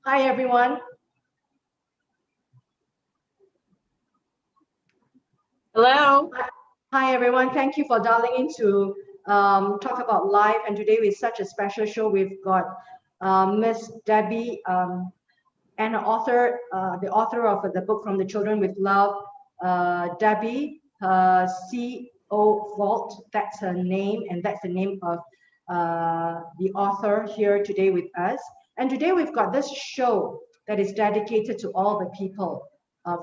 Hi, everyone. Hello. Hi, everyone. Thank you for dialing in to talk about life. And today with such a special show, we've got Miss Debbie and her author, the author of the book From the Children with Love, Debbie C.O.Valt. That's her name, and that's the name of the author here today with us. And today we've got this show that is dedicated to all the people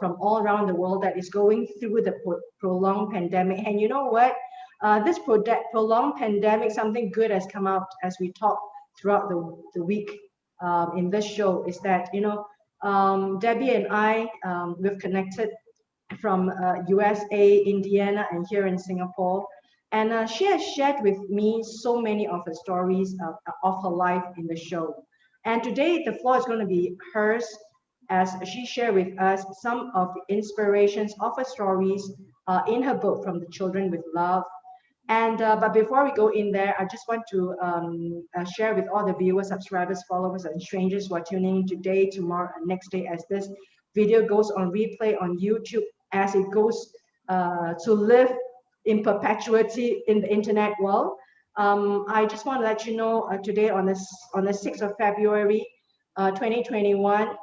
from all around the world that is going through the prolonged pandemic. And you know what? This prolonged pandemic, something good has come out as we talk throughout the week in this show, is that, Debbie and I, we've connected from USA, Indiana, and here in Singapore. And she has shared with me so many of her stories of her life in the show. And today the floor is going to be hers as she shared with us some of the inspirations of her stories in her book, From the Children with Love. And but before we go in there, I just want to share with all the viewers, subscribers, followers, and strangers who are tuning in today, tomorrow, and next day as this video goes on replay on YouTube, as it goes to live in perpetuity in the internet world. I just want to let you know today on the 6th of February, 2021,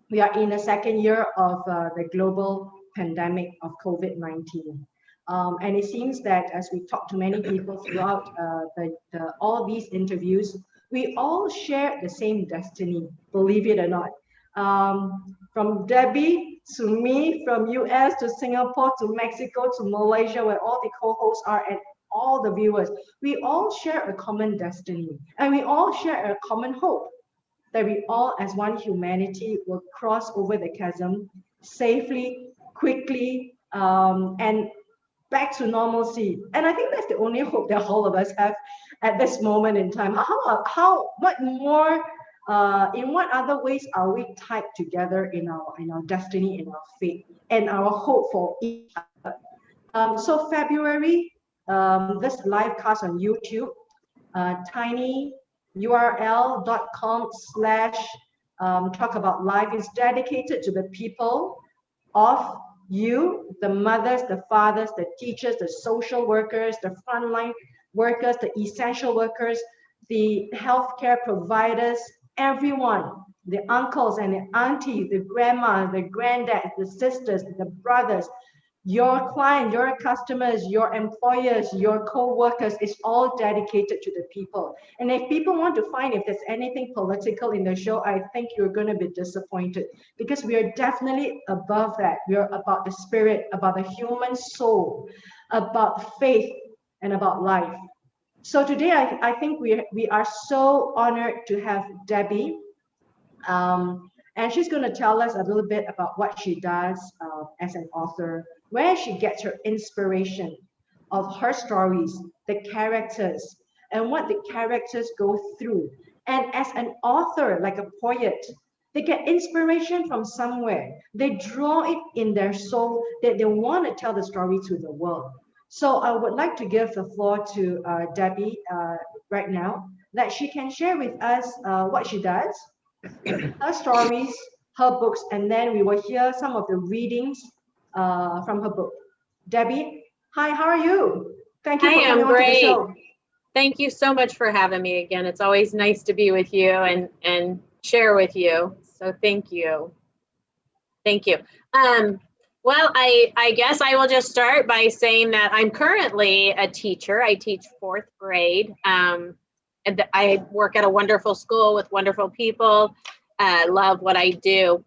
we are in the second year of the global pandemic of COVID-19. And it seems that as we talk to many people throughout all these interviews, we all share the same destiny, believe it or not. From Debbie to me, from US to Singapore to Mexico to Malaysia, where all the co-hosts are, and all the viewers, we all share a common destiny, and we all share a common hope that we all as one humanity will cross over the chasm safely, quickly, and back to normalcy. And I think that's the only hope that all of us have at this moment in time. What more, in what other ways are we tied together in our destiny, in our fate, and our hope for each other? So February, this live cast on YouTube, tinyurl.com/talk about life is dedicated to the people of you, the mothers, the fathers, the teachers, the social workers, the frontline workers, the essential workers, the healthcare providers, everyone, the uncles and the aunties, the grandmas, the granddads, the sisters, the brothers, your client, your customers, your employers, your co-workers, is all dedicated to the people. And if people want to find if there's anything political in the show, I think you're going to be disappointed, because we are definitely above that. We are about the spirit, about the human soul, about faith, and about life. So today, I think we are so honored to have Debbie. And she's going to tell us a little bit about what she does as an author, where she gets her inspiration of her stories, the characters, and what the characters go through. And as an author, like a poet, they get inspiration from somewhere. They draw it in their soul that they want to tell the story to the world. So I would like to give the floor to Debbie right now, that she can share with us what she does, her stories, her books, and then we will hear some of the readings from her book. Debbie, hi, how are you? Thank you for coming on to the show. Thank you so much for having me again. It's always nice to be with you and share with you. So thank you. Thank you. Well, I guess I will just start by saying that I'm currently a teacher. I teach 4th grade. And I work at a wonderful school with wonderful people. I love what I do.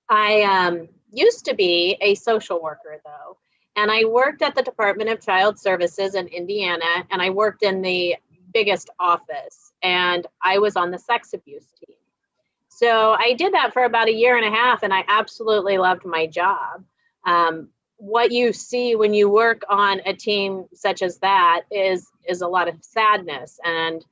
I used to be a social worker, though, and I worked at the Department of Child Services in Indiana, and I worked in the biggest office, and I was on the sex abuse team. So I did that for about 1.5 years, and I absolutely loved my job. What you see when you work on a team such as that is a lot of sadness, and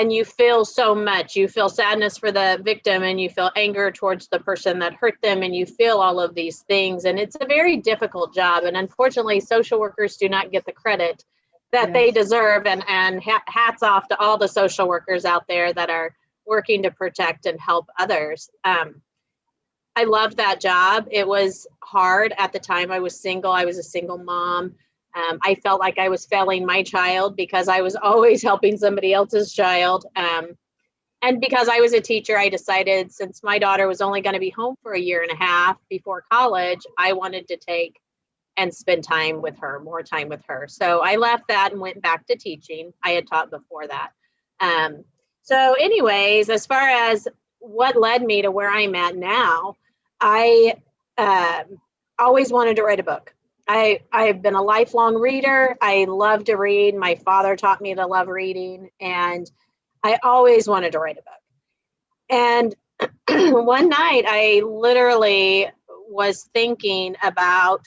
you feel so much. You feel sadness for the victim, and you feel anger towards the person that hurt them, and you feel all of these things. And it's a very difficult job. And unfortunately, social workers do not get the credit that they deserve. And hats off to all the social workers out there that are working to protect and help others. I loved that job. It was hard at the time. I was single. I was a single mom. I felt like I was failing my child because I was always helping somebody else's child. And because I was a teacher, I decided, since my daughter was only going to be home for a year and a half before college, I wanted to take and spend time with her, more time with her. So I left that and went back to teaching. I had taught before that. So anyways, as far as what led me to where I'm at now, I always wanted to write a book. I've been a lifelong reader. I love to read. My father taught me to love reading, and I always wanted to write a book. And one night I literally was thinking about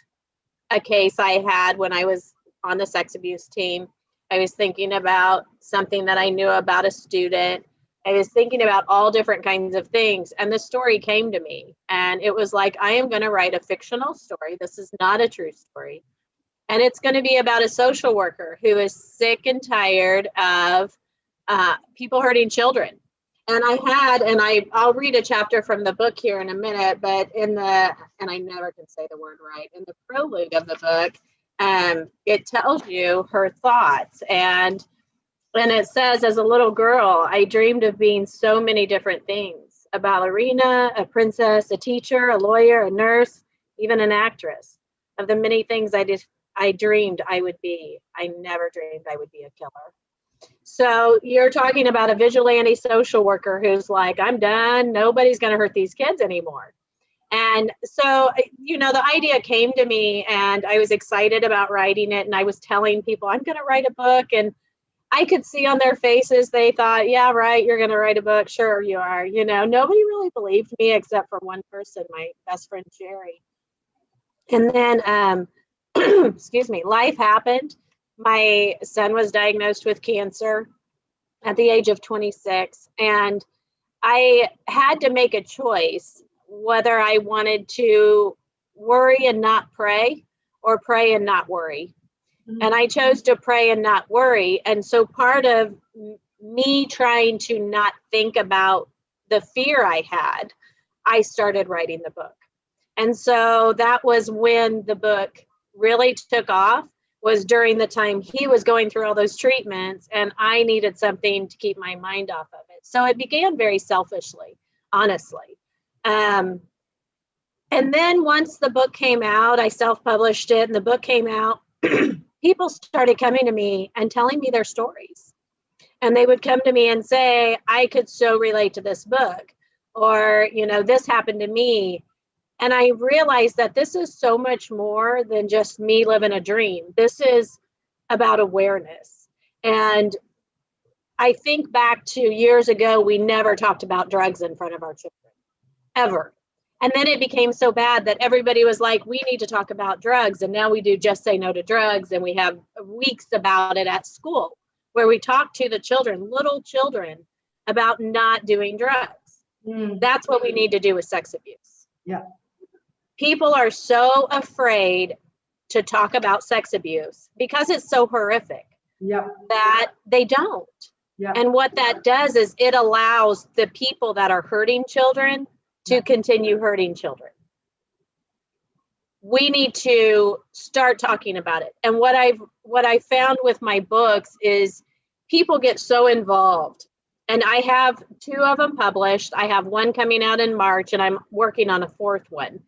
a case I had when I was on the sex abuse team. I was thinking about something that I knew about a student. I was thinking about all different kinds of things. And the story came to me. And it was like, I am going to write a fictional story. This is not a true story. And it's going to be about a social worker who is sick and tired of people hurting children. And I'll read a chapter from the book here in a minute, but and I never can say the word right, in the prologue of the book, it tells you her thoughts. And it says, as a little girl, I dreamed of being so many different things: a ballerina, a princess, a teacher, a lawyer, a nurse, even an actress. Of the many things I dreamed I would be, I never dreamed I would be a killer. So you're talking about a vigilante social worker who's like, I'm done. Nobody's going to hurt these kids anymore. And so, the idea came to me, and I was excited about writing it. And I was telling people, I'm going to write a book. And I could see on their faces, they thought, yeah, right, you're going to write a book. Sure, you are. Nobody really believed me except for one person, my best friend, Jerry. And then, excuse me, life happened. My son was diagnosed with cancer at the age of 26, and I had to make a choice whether I wanted to worry and not pray, or pray and not worry. Mm-hmm. And I chose to pray and not worry. And so part of me trying to not think about the fear I had, I started writing the book. And so that was when the book really took off, was during the time he was going through all those treatments, and I needed something to keep my mind off of it. So it began very selfishly, honestly. And then once the book came out, I self-published it, and the book came out, people started coming to me and telling me their stories. And they would come to me and say, I could so relate to this book, or, this happened to me. And I realized that this is so much more than just me living a dream. This is about awareness. And I think back to years ago, we never talked about drugs in front of our children, ever. And then it became so bad that everybody was like, we need to talk about drugs. And now we do Just Say No to Drugs. And we have weeks about it at school where we talk to the children, little children, about not doing drugs. That's what we need to do with sex abuse. Yeah. People are so afraid to talk about sex abuse because it's so horrific that they don't. And what that does is it allows the people that are hurting children to continue hurting children. We need to start talking about it. And what I found with my books is people get so involved. And I have 2 of them published. I have one coming out in March, and I'm working on a 4th one.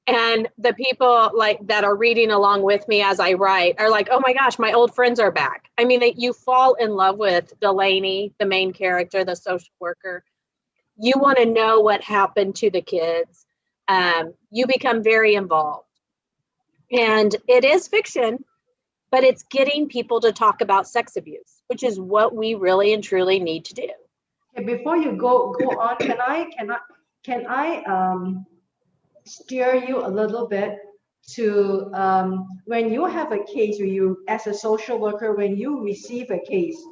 And the people that are reading along with me as I write are like, oh my gosh, my old friends are back. I mean, you fall in love with Delaney, the main character, the social worker. You want to know what happened to the kids. You become very involved. And it is fiction, but it's getting people to talk about sex abuse, which is what we really and truly need to do. Okay, before you go on, can I steer you a little bit to when you have a case, or you as a social worker, when you receive a case,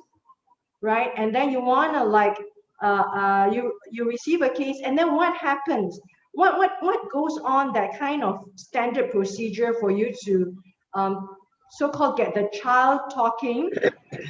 right? And then you want to you receive a case, and then what happens? What goes on, that kind of standard procedure for you to so-called get the child talking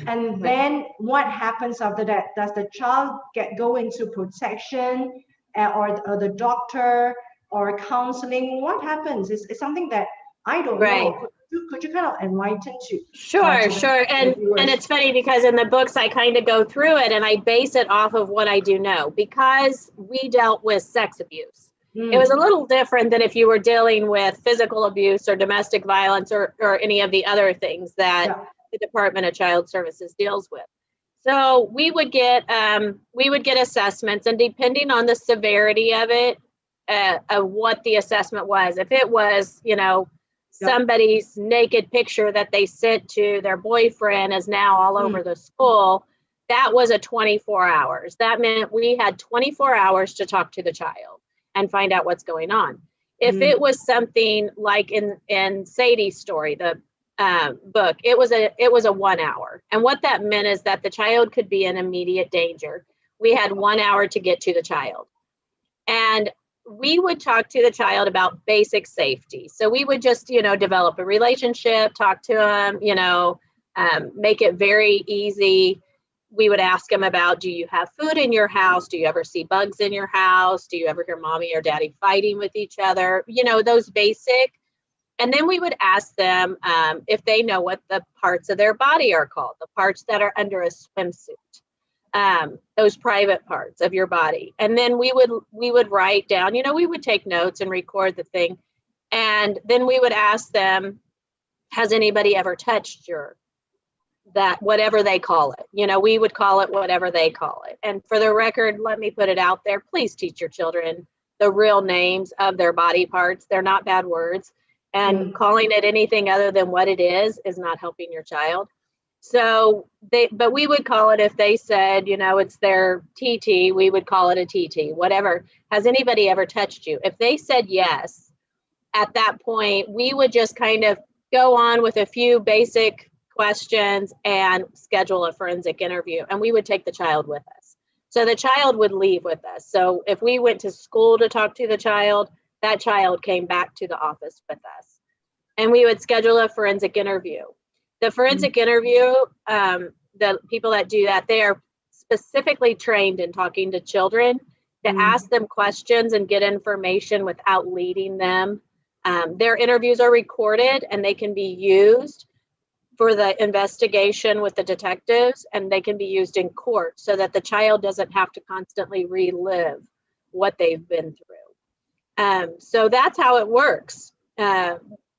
And then what happens after that? Does the child go into protection, or the doctor or counseling? What happens? It's something that I don't Right. know. Could you kind of enlighten to Sure, to sure. the And viewers? it's funny because in the books I kind of go through it and I base it off of what I do know, because we dealt with sex abuse. It was a little different than if you were dealing with physical abuse or domestic violence or any of the other things that the Department of Child Services deals with. So we would get assessments, and depending on the severity of it, of what the assessment was, if it was, somebody's naked picture that they sent to their boyfriend is now all over the school, that was a 24 hours. That meant we had 24 hours to talk to the child and find out what's going on. If it was something like in Sadie's story, the book, it was a 1 hour. And what that meant is that the child could be in immediate danger. We had 1 hour to get to the child. And we would talk to the child about basic safety. So we would just, develop a relationship, talk to them, make it very easy. We would ask them about, do you have food in your house? Do you ever see bugs in your house? Do you ever hear mommy or daddy fighting with each other? Those basic. And then we would ask them if they know what the parts of their body are called, the parts that are under a swimsuit. Those private parts of your body. And then we would write down, we would take notes and record the thing. And then we would ask them, has anybody ever touched that, whatever they call it? We would call it whatever they call it. And for the record, let me put it out there, please teach your children the real names of their body parts. They're not bad words. And calling it anything other than what it is not helping your child. So but we would call it, if they said, it's their TT, we would call it a TT, whatever. Has anybody ever touched you? If they said yes, at that point, we would just kind of go on with a few basic questions and schedule a forensic interview. And we would take the child with us. So the child would leave with us. So if we went to school to talk to the child, that child came back to the office with us. And we would schedule a forensic interview. The forensic interview, the people that do that, they are specifically trained in talking to children to ask them questions and get information without leading them. Their interviews are recorded and they can be used for the investigation with the detectives, and they can be used in court so that the child doesn't have to constantly relive what they've been through. So that's how it works.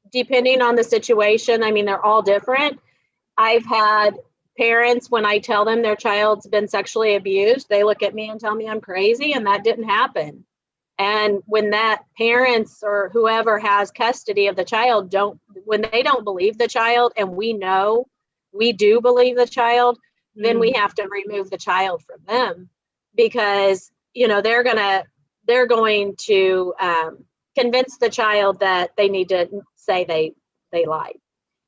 Depending on the situation, they're all different. I've had parents, when I tell them their child's been sexually abused, they look at me and tell me I'm crazy, and that didn't happen. And when that parents or whoever has custody of the child when they don't believe the child, and we know we do believe the child, then we have to remove the child from them, because they're going to convince the child that they need to say they lied.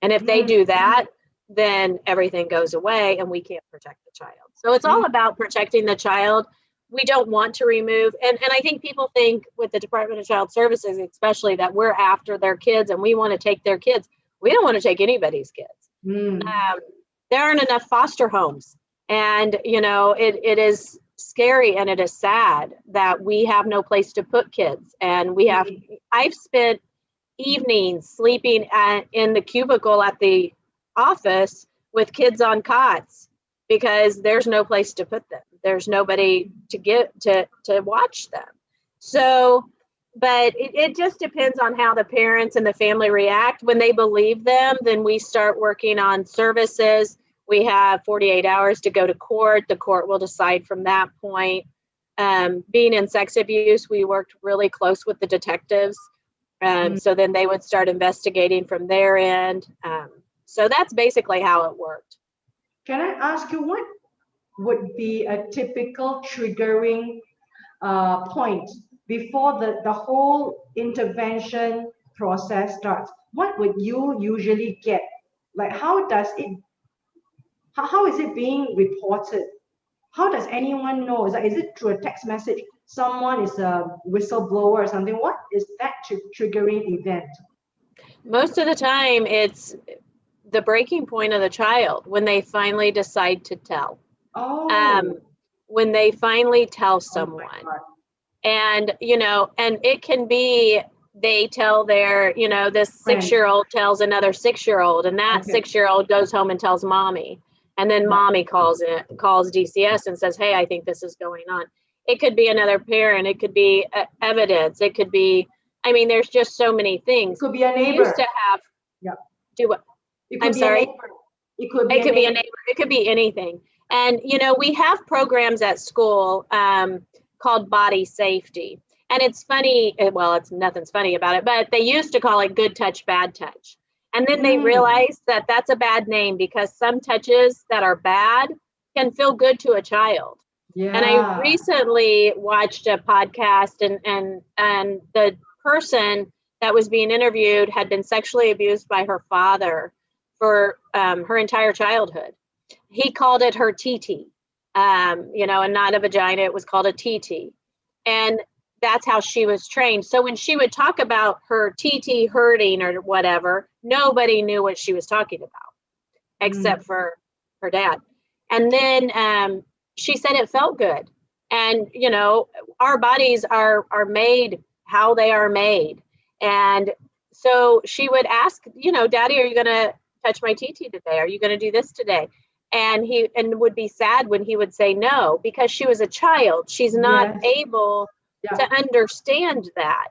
And if they do that, then everything goes away and we can't protect the child. So it's all about protecting the child. We don't want to remove, and I think people think with the Department of Child Services, especially, that we're after their kids and we want to take their kids. We don't want to take anybody's kids. There aren't enough foster homes. And, it is scary and it is sad that we have no place to put kids. And I've spent evenings sleeping in the cubicle at the office with kids on cots because there's no place to put them. There's nobody to get to watch them. So, but it just depends on how the parents and the family react. When they believe them, then we start working on services. We have 48 hours to go to court. The court will decide from that point. Being in sex abuse, we worked really close with the detectives. So then they would start investigating from their end. So that's basically how it worked. Can I ask you, what would be a typical triggering point before the whole intervention process starts? What would you usually get? Like, how is it being reported? How does anyone know? Is it through a text message? Someone is a whistleblower or something? What is that triggering event? Most of the time, it's the breaking point of the child when they finally decide to tell. Oh, When they finally tell oh my someone. God. And, and it can be they tell their, this Friend. 6-year-old tells another 6-year-old, and that Okay. 6-year-old goes home and tells mommy. And then Yeah. mommy calls DCS and says, hey, I think this is going on. It could be another parent. It could be evidence. It could be, there's just so many It things. could be a We neighbor. used to have, Yeah. do what? It could I'm be sorry? a neighbor. It could be It could be a neighbor. It could be anything. And, we have programs at school called body safety. And it's funny, well, it's nothing's funny about it, but they used to call it good touch, bad touch. And then they realized that that's a bad name because some touches that are bad can feel good to a child. Yeah. And I recently watched a podcast and the person that was being interviewed had been sexually abused by her father for her entire childhood. He called it her TT, and not a vagina. It was called a TT. And that's how she was trained. So when she would talk about her TT hurting or whatever, nobody knew what she was talking about except for her dad. And then she said it felt good. And, our bodies are made how they are made. And so she would ask, Daddy, are you going to touch my TT today? Are you going to do this today? And he would be sad when he would say no, because she was a child. She's not able to understand that.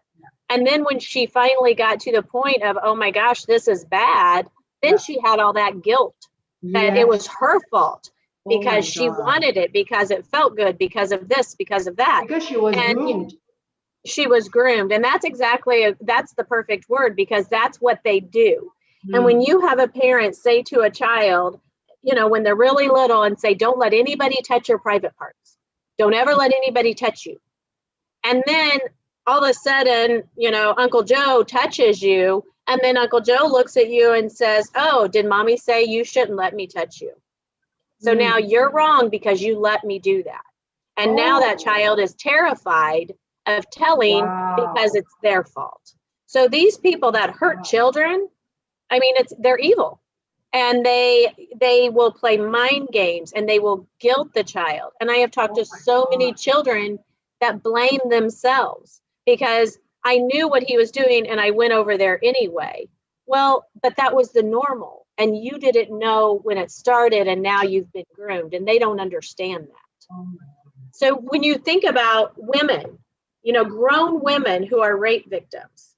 And then when she finally got to the point of, oh my gosh, this is bad, then she had all that guilt that it was her fault because she wanted it, because it felt good, because of this, because of that. Because she was groomed. She was groomed. And that's that's the perfect word, because that's what they do. And when you have a parent say to a child, when they're really little and say, don't let anybody touch your private parts. Don't ever let anybody touch you. And then all of a sudden, Uncle Joe touches you. And then Uncle Joe looks at you and says, oh, did mommy say you shouldn't let me touch you? So now you're wrong because you let me do that. And now that child is terrified of telling because it's their fault. So these people that hurt children, they're evil. And they will play mind games and they will guilt the child. And I have talked to so many children that blame themselves because I knew what he was doing and I went over there anyway. Well, but that was the normal. And you didn't know when it started and now you've been groomed and they don't understand that. So when you think about women, grown women who are rape victims,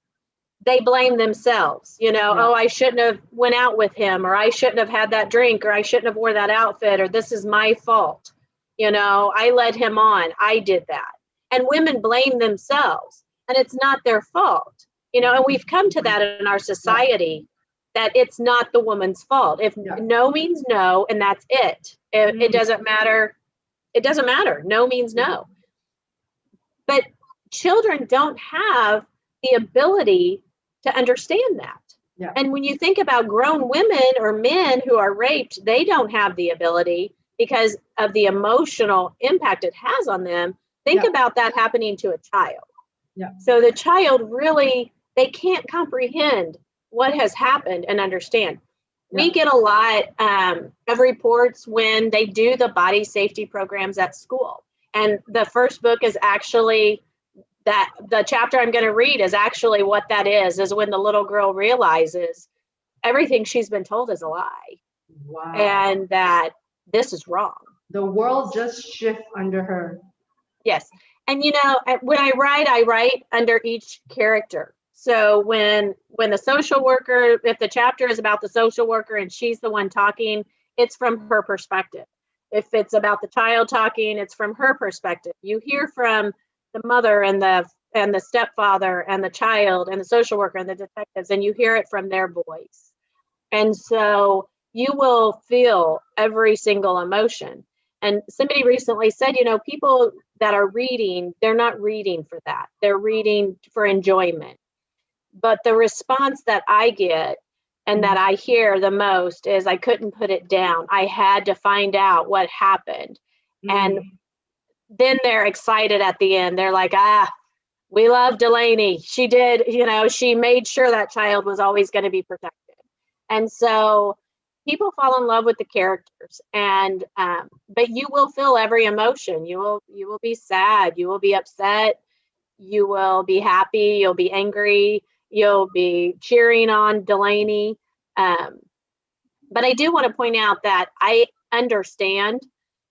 they blame themselves, oh, I shouldn't have went out with him, or I shouldn't have had that drink, or I shouldn't have wore that outfit, or this is my fault. I led him on. I did that. And women blame themselves and it's not their fault, and we've come to that in our society that it's not the woman's fault. If no means no, and that's it. It doesn't matter. It doesn't matter. No means no. But children don't have the ability to understand that. Yeah. And when you think about grown women or men who are raped, they don't have the ability because of the emotional impact it has on them. Think about that happening to a child. Yeah. So the child really, they can't comprehend what has happened and understand. We get a lot of reports when they do the body safety programs at school. And the first book is actually that the chapter I'm going to read is actually what that is when the little girl realizes everything she's been told is a lie. Wow. And that this is wrong. The world just shifts under her. Yes. And when I write under each character. So when the social worker, if the chapter is about the social worker and she's the one talking, it's from her perspective. If it's about the child talking, it's from her perspective. You hear from the mother and the stepfather and the child and the social worker and the detectives, and you hear it from their voice. And so you will feel every single emotion. And somebody recently said, people that are reading, they're not reading for that. They're reading for enjoyment. But the response that I get and that I hear the most is I couldn't put it down. I had to find out what happened. And then they're excited at the end. They're like, we love Delaney. She did, she made sure that child was always going to be protected. And so people fall in love with the characters, and but you will feel every emotion. You will be sad, you will be upset, you will be happy, you'll be angry, you'll be cheering on Delaney. But I do want to point out that I understand,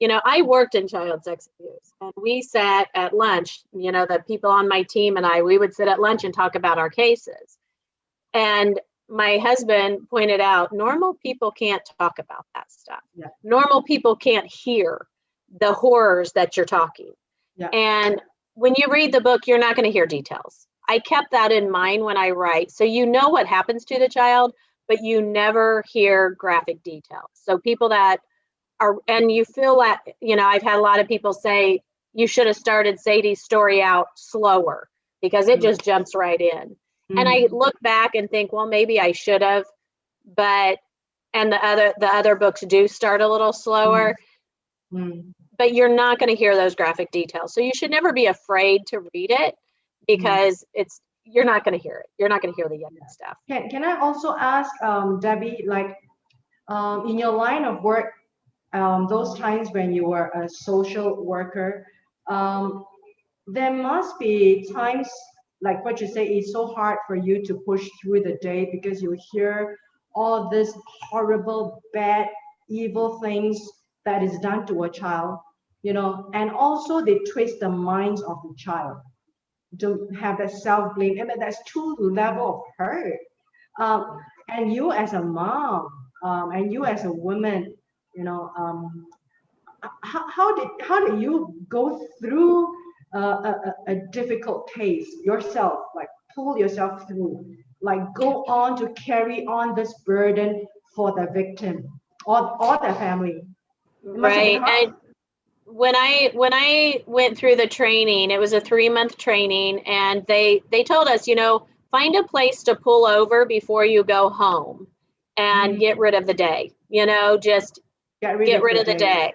I worked in child sex abuse, and we sat at lunch, the people on my team and we would sit at lunch and talk about our cases. And my husband pointed out, normal people can't talk about that stuff. Yeah. Normal people can't hear the horrors that you're talking. Yeah. And when you read the book, you're not going to hear details. I kept that in mind when I write. So you know what happens to the child, but you never hear graphic details. So people that are, and you feel that, I've had a lot of people say, you should have started Sadie's story out slower because it just jumps right in. And I look back and think, well, maybe I should have, and the other books do start a little slower, but you're not going to hear those graphic details. So you should never be afraid to read it because you're not going to hear it. You're not going to hear the yucky stuff. Can I also ask, Debbie, like in your line of work, those times when you were a social worker, there must be times like what you say, it's so hard for you to push through the day because you hear all this horrible, bad, evil things that is done to a child, and also they twist the minds of the child to have that self-blame. I mean, that's two level of hurt. And you as a mom, and you as a woman, how did you go through a difficult case yourself, like pull yourself through, like go on to carry on this burden for the victim or the family? Right. And when I went through the training, it was a 3-month training, and they told us, find a place to pull over before you go home and get rid of the day, just get rid of the day.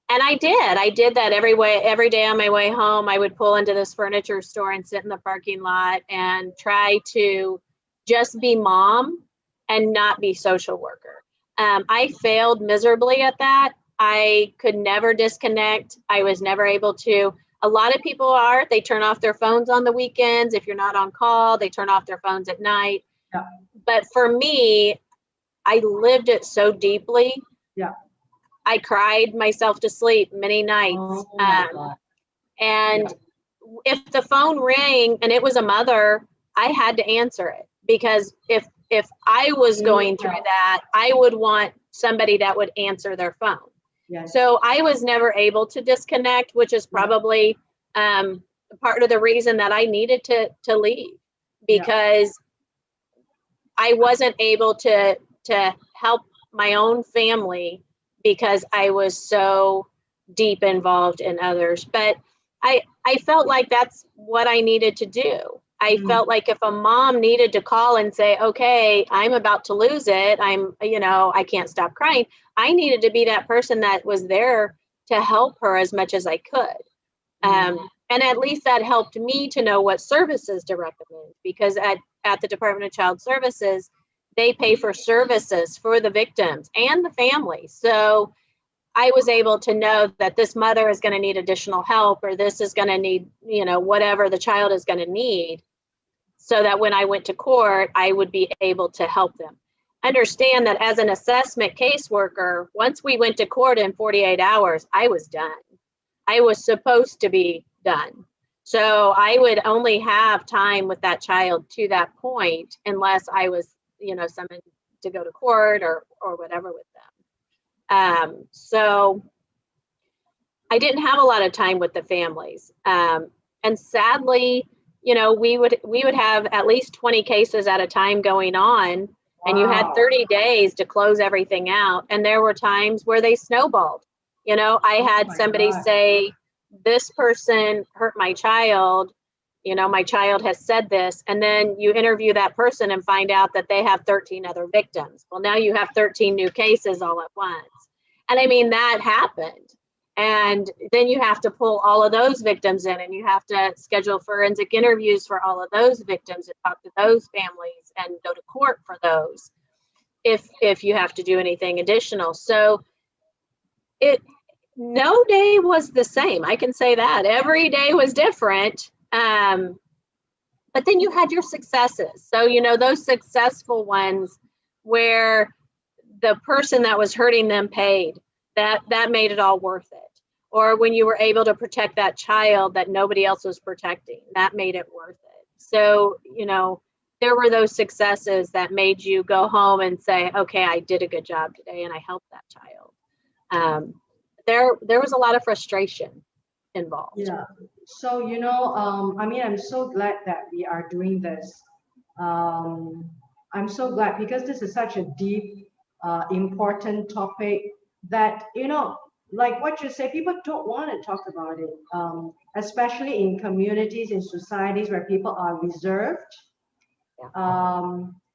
And I did that every day on my way home. I would pull into this furniture store and sit in the parking lot and try to just be mom and not be social worker. I failed miserably at that. I could never disconnect. I was never able to. A lot of people they turn off their phones on the weekends. If you're not on call, they turn off their phones at night. Yeah. But for me, I lived it so deeply. Yeah. I cried myself to sleep many nights. Oh my God. And if the phone rang and it was a mother, I had to answer it, because if I was going through that, I would want somebody that would answer their phone. Yes. So I was never able to disconnect, which is probably part of the reason that I needed to leave, because I wasn't able to help my own family because I was so deep involved in others. But I felt like that's what I needed to do. I felt like if a mom needed to call and say, okay, I'm about to lose it, I can't stop crying, I needed to be that person that was there to help her as much as I could. And at least that helped me to know what services to recommend, because at the Department of Child Services, they pay for services for the victims and the family. So I was able to know that this mother is going to need additional help, or this is going to need, whatever the child is going to need, so that when I went to court, I would be able to help them. Understand that as an assessment caseworker, once we went to court in 48 hours, I was done. I was supposed to be done. So I would only have time with that child to that point, unless I was, summoned to go to court or whatever with them. So I didn't have a lot of time with the families. And sadly, we would have at least 20 cases at a time going on. Wow. And you had 30 days to close everything out. And there were times where they snowballed. I had somebody say, this person hurt my child. My child has said this. And then you interview that person and find out that they have 13 other victims. Well, now you have 13 new cases all at once. And I mean, that happened. And then you have to pull all of those victims in, and you have to schedule forensic interviews for all of those victims and talk to those families and go to court for those. if you have to do anything additional. So no day was the same. I can say that every day was different. But then you had your successes. So, those successful ones where the person that was hurting them paid, that made it all worth it. Or when you were able to protect that child that nobody else was protecting, that made it worth it. So, there were those successes that made you go home and say, okay, I did a good job today and I helped that child. There was a lot of frustration involved. Yeah. So, I'm so glad that we are doing this. I'm so glad because this is such a deep, important topic that, like what you say, people don't want to talk about it, especially in communities, in societies where people are reserved.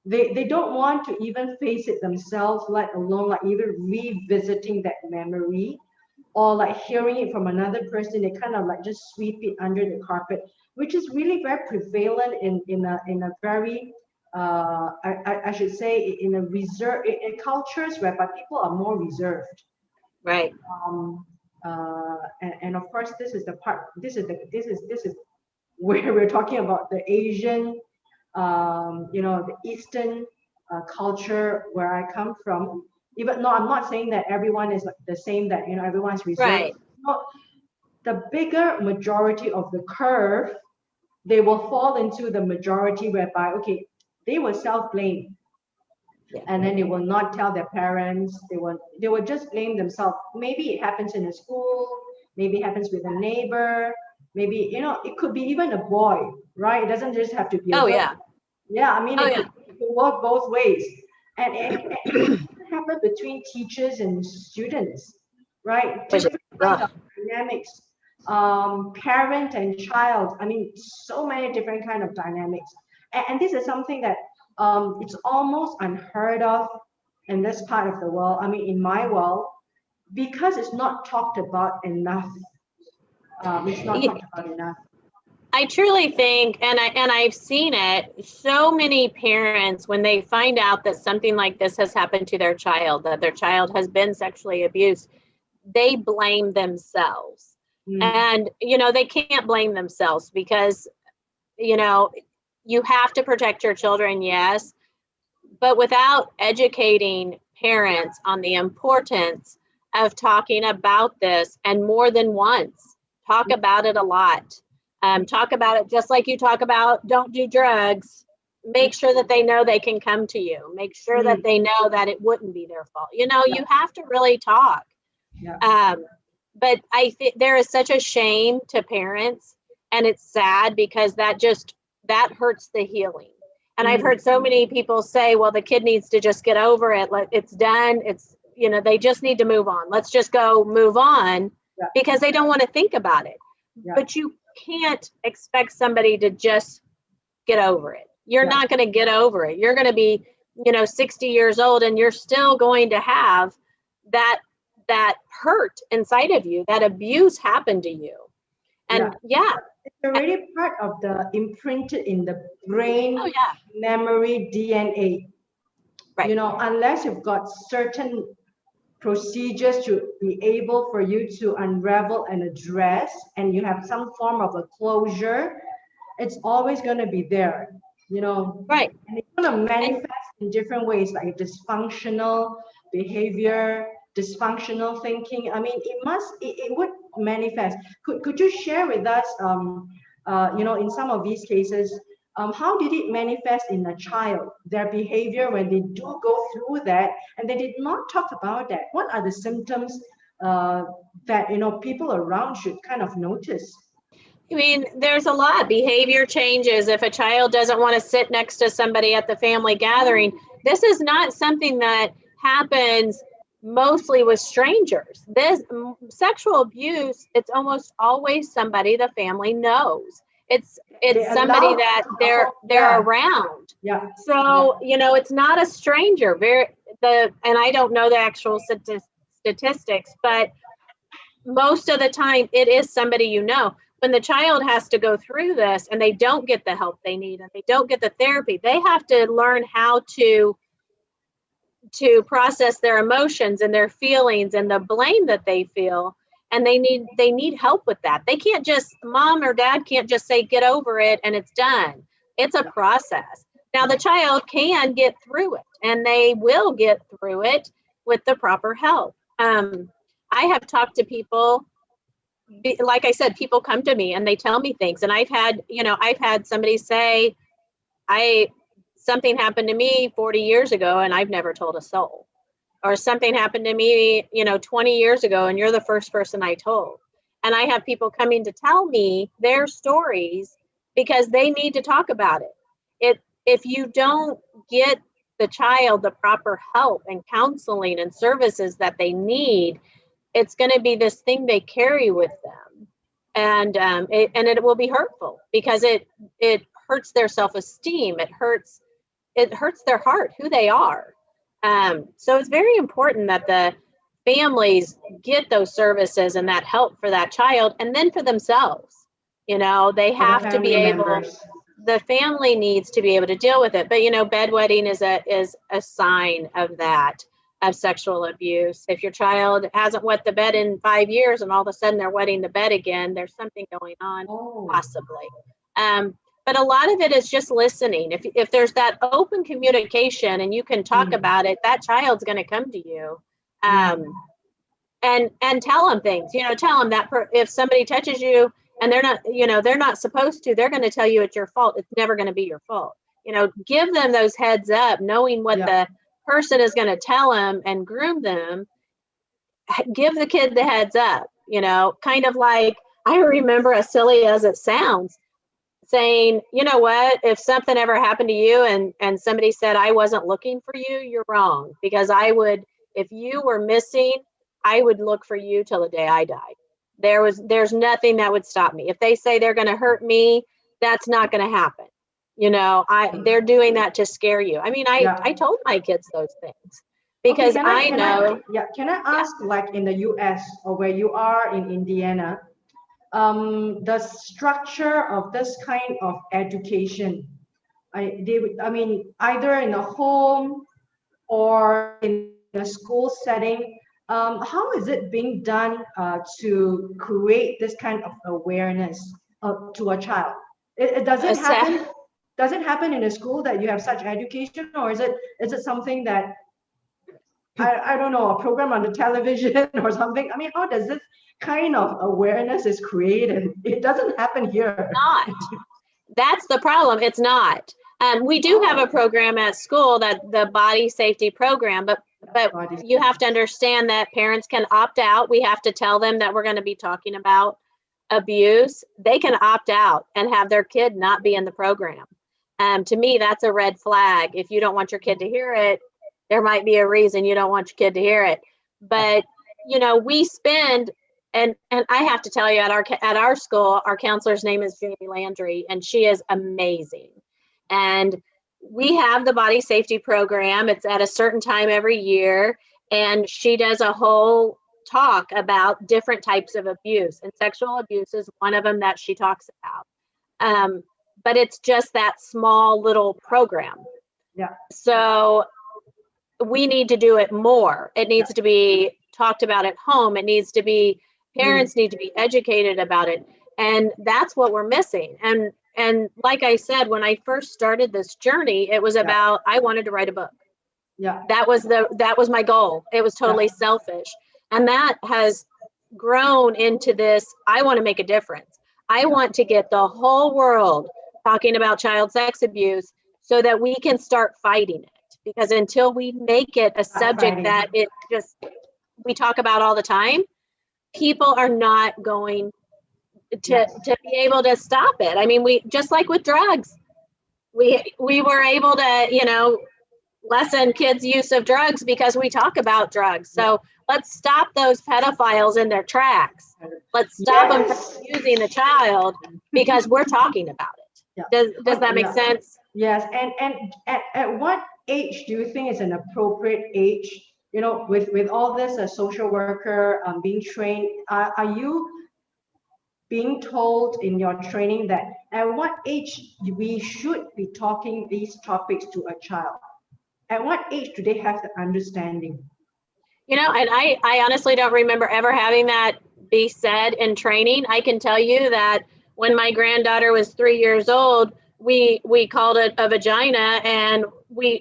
They don't want to even face it themselves, let alone like even revisiting that memory or like hearing it from another person. They kind of like just sweep it under the carpet, which is really very prevalent in a very I should say in a reserve in cultures whereby people are more reserved. Right. And of course this is the part, this is where we're talking about the Asian, the Eastern culture where I come from. Even no, I'm not saying that everyone is the same, that everyone's reserved. Right. No, the bigger majority of the curve, they will fall into the majority whereby, okay, they will self-blame. Yeah. And then they will not tell their parents. They will just blame themselves. Maybe it happens in a school, maybe it happens with a neighbor, maybe it could be even a boy, right? It doesn't just have to be a girl. Yeah. Yeah, I mean, Oh, it could work both ways. And it happen between teachers and students, right? Different kinds of dynamics. Parent and child. I mean, so many different kind of dynamics. And this is something that it's almost unheard of in this part of the world. I mean, in my world, because it's not talked about enough. It's not talked about enough. I truly think, and I've seen it, so many parents, when they find out that something like this has happened to their child, that their child has been sexually abused, they blame themselves. And, they can't blame themselves because, you have to protect your children, yes, but without educating parents on the importance of talking about this, and more than once, talk about it a lot. Talk about it just like you talk about don't do drugs. Make sure that they know they can come to you. Make sure that they know that it wouldn't be their fault. You have to really talk. But I think there is such a shame to parents, and it's sad because that hurts the healing. And I've heard so many people say, well, the kid needs to just get over it. It's done. It's, they just need to move on. Let's just go move on because they don't want to think about it. But you can't expect somebody to just get over it. You're not going to get over it. You're going to be, 60 years old, and you're still going to have that hurt inside of you. That abuse happened to you. And it's already part of the imprinted in the brain, memory, DNA. Right. Unless you've got certain procedures to be able for you to unravel and address, and you have some form of a closure, it's always going to be there, Right. And it's going to manifest in different ways, like dysfunctional behavior, dysfunctional thinking. I mean, it would manifest. Could you share with us, in some of these cases, how did it manifest in a child, their behavior when they do go through that and they did not talk about that? What are the symptoms that people around should kind of notice? I mean, there's a lot. Behavior changes. If a child doesn't want to sit next to somebody at the family gathering, this is not something that happens mostly with strangers. This sexual abuse, it's almost always somebody the family knows. It's somebody that they're around. Yeah. So, it's not a stranger. And I don't know the actual statistics, but most of the time it is somebody When the child has to go through this and they don't get the help they need and they don't get the therapy, they have to learn how to to process their emotions and their feelings and the blame that they feel, and they need help with that. They can't just, mom or dad can't just say get over it and it's done. It's a process. Now the child can get through it, and they will get through it with the proper help. I have talked to people, like I said, people come to me and they tell me things, and I've had somebody say, something happened to me 40 years ago and I've never told a soul. Or something happened to me, 20 years ago and you're the first person I told. And I have people coming to tell me their stories because they need to talk about it. If you don't get the child the proper help and counseling and services that they need, it's going to be this thing they carry with them. And it will be hurtful because it hurts their self-esteem. It hurts their heart, who they are. So it's very important that the families get those services and that help for that child, and then for themselves. They have to be able, the family needs to be able to deal with it. But bedwetting is a sign of that, of sexual abuse. If your child hasn't wet the bed in 5 years and all of a sudden they're wetting the bed again, there's something going on, possibly. But a lot of it is just listening. If there's that open communication and you can talk about it, that child's going to come to you, and tell them things. Tell them that if somebody touches you and they're not supposed to, they're going to tell you it's your fault. It's never going to be your fault. Give them those heads up, knowing what the person is going to tell them and groom them. Give the kid the heads up. Kind of like, I remember, as silly as it sounds, saying, you know what, if something ever happened to you and somebody said I wasn't looking for you, you're wrong. Because if you were missing, I would look for you till the day I died. There's nothing that would stop me. If they say they're going to hurt me, that's not going to happen. They're doing that to scare you. I told my kids those things because Can I ask, like in the US or where you are in Indiana, the structure of this kind of education, either in a home or in a school setting, how is it being done to create this kind of awareness to a child? Does it happen in a school that you have such education, or is it something that I don't know, a program on the television or something? How does this kind of awareness is created? It doesn't happen here. Not. That's the problem. It's not. We do have a program at school, that the body safety program, but you have to understand that parents can opt out. We have to tell them that we're going to be talking about abuse. They can opt out and have their kid not be in the program. To me, that's a red flag. If you don't want your kid to hear it, there might be a reason you don't want your kid to hear it. But we spend, and I have to tell you, at our school, our counselor's name is Jamie Landry, and she is amazing. And we have the body safety program. It's at a certain time every year, and she does a whole talk about different types of abuse, and sexual abuse is one of them that she talks about. But it's just that small little program. Yeah. So we need to do it more. It needs to be talked about at home. It needs to be, parents need to be educated about it. And that's what we're missing. And like I said, when I first started this journey, it was about, I wanted to write a book. Yeah. That was my goal. It was totally selfish. And that has grown into this, I want to make a difference. I want to get the whole world talking about child sex abuse so that we can start fighting it. Because until we make it a subject that we talk about all the time, people are not going to be able to stop it. We just like with drugs, we were able to, lessen kids' use of drugs because we talk about drugs. So let's stop those pedophiles in their tracks. Let's stop them from using the child because we're talking about it. Does that make sense? Yes. And at what age do you think is an appropriate age? With all this, a social worker being trained, are you being told in your training that at what age we should be talking these topics to a child? At what age do they have the understanding? You know, and I honestly don't remember ever having that be said in training. I can tell you that when my granddaughter was 3 years old, we called it a vagina, and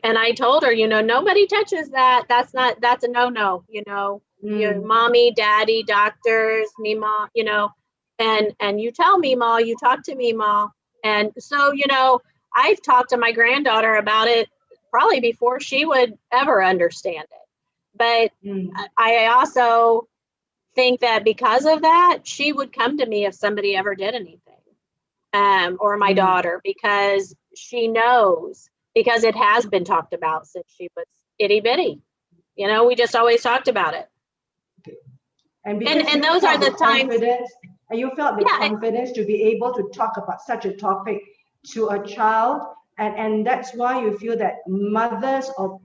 I told her, you know, nobody touches that. That's a no-no, you know. Your mommy, daddy, doctors, Mima, you know, and you tell Mima, you talk to Mima. And so, you know, I've talked to my granddaughter about it probably before she would ever understand it. But I also think that because of that, she would come to me if somebody ever did anything, or my daughter, because she knows, because it has been talked about since she was itty bitty. You know, we just always talked about it. And because and those are the times. And you felt the confidence to be able to talk about such a topic to a child, and that's why you feel that mothers or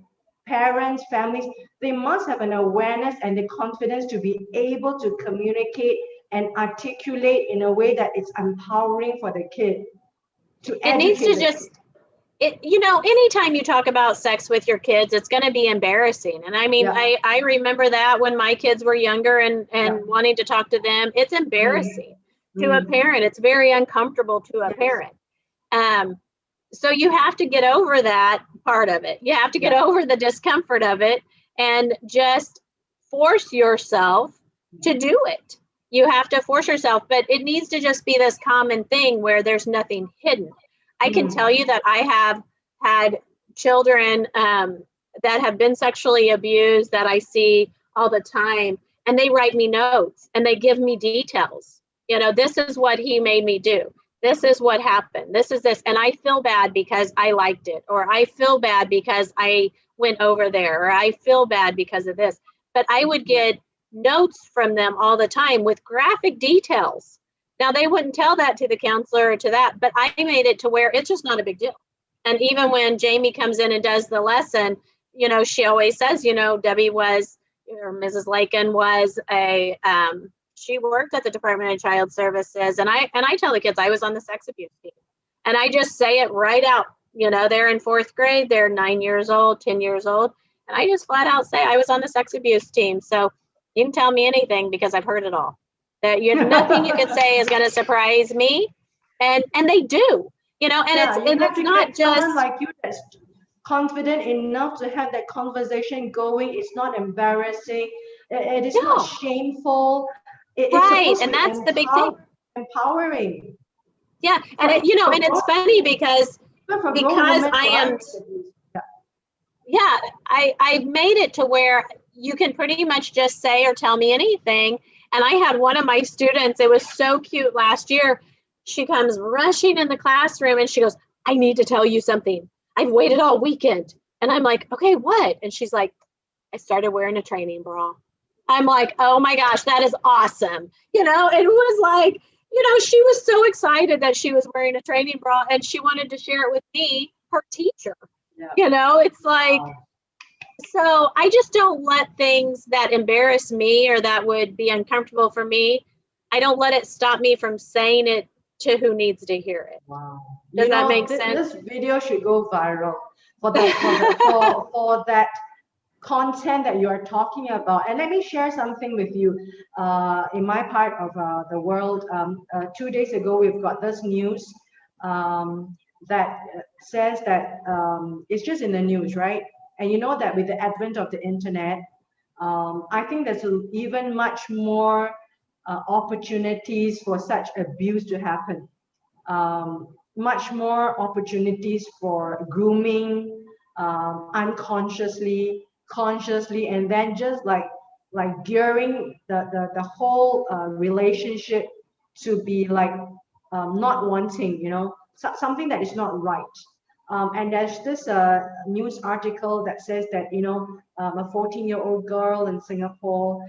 parents, families, they must have an awareness and the confidence to be able to communicate and articulate in a way that it's empowering for the kid to It needs to just, you know, anytime you talk about sex with your kids, it's going to be embarrassing. And I mean, I remember that when my kids were younger and wanting to talk to them, it's embarrassing to a parent. It's very uncomfortable to a parent. So you have to get over that part of it. You have to get over the discomfort of it and just force yourself to do it. You have to force yourself, but it needs to just be this common thing where there's nothing hidden. I can tell you that I have had children that have been sexually abused that I see all the time, and they write me notes and they give me details. You know, this is what he made me do. This is what happened. This is this. And I feel bad because I liked it, or I feel bad because I went over there, or I feel bad because of this. But I would get notes from them all the time with graphic details. Now, they wouldn't tell that to the counselor or to that, but I made it to where it's just not a big deal. And even when Jamie comes in and does the lesson, you know, she always says, you know, Debbie was, or Mrs. Lakin was she worked at the Department of Child Services. And I tell the kids I was on the sex abuse team. And I just say it right out. You know, they're in 4th grade, they're 9 years old, 10 years old. And I just flat out say I was on the sex abuse team. So you can tell me anything because I've heard it all. That nothing you can say is going to surprise me. And they do, you know, and it's not just like you that's confident enough to have that conversation going. It's not embarrassing. It is not shameful. Right, and that's the big thing. Empowering. Yeah, and you know, and it's funny because I am. Yeah, I've made it to where you can pretty much just say or tell me anything. And I had one of my students, it was so cute last year. She comes rushing in the classroom and she goes, I need to tell you something. I've waited all weekend. And I'm like, okay, what? And she's like, I started wearing a training bra. I'm like, oh my gosh, that is awesome. You know, it was like, you know, she was so excited that she was wearing a training bra and she wanted to share it with me, her teacher. Yeah. You know, it's like, so I just don't let things that embarrass me or that would be uncomfortable for me, I don't let it stop me from saying it to who needs to hear it. Wow. Does that make sense? This video should go viral for that content that you are talking about. And let me share something with you. In my part of the world, 2 days ago, we've got this news that says that it's just in the news, right? And you know that with the advent of the internet, I think there's even much more opportunities for such abuse to happen. Much more opportunities for grooming, unconsciously, consciously, and then just like gearing the whole relationship to be like not wanting, you know, something that is not right. And there's this news article that says that, you know, a 14-year-old girl in Singapore,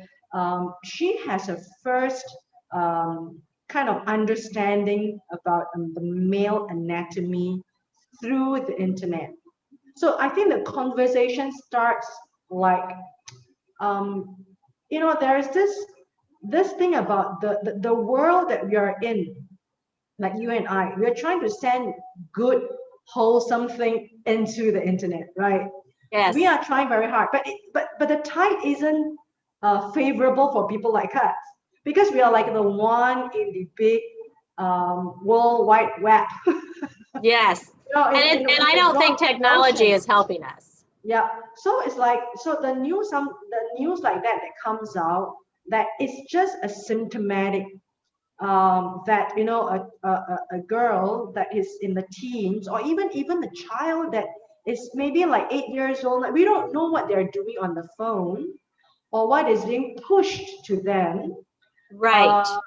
she has a first kind of understanding about the male anatomy through the internet. So I think the conversation starts like, you know, there's this thing about the world that we are in, like you and I, we're trying to send good, wholesome thing into the internet, right? Yes. We are trying very hard, but the tide isn't favorable for people like us because we are like the one in the big world wide web. Yes. You know, And I in the don't think broad technology ocean. is helping us. Yeah. So it's like the news like that comes out, that it's just a symptomatic that a girl that is in the teens, or even the child that is maybe like 8 years old, like we don't know what they're doing on the phone or what is being pushed to them. Right. uh,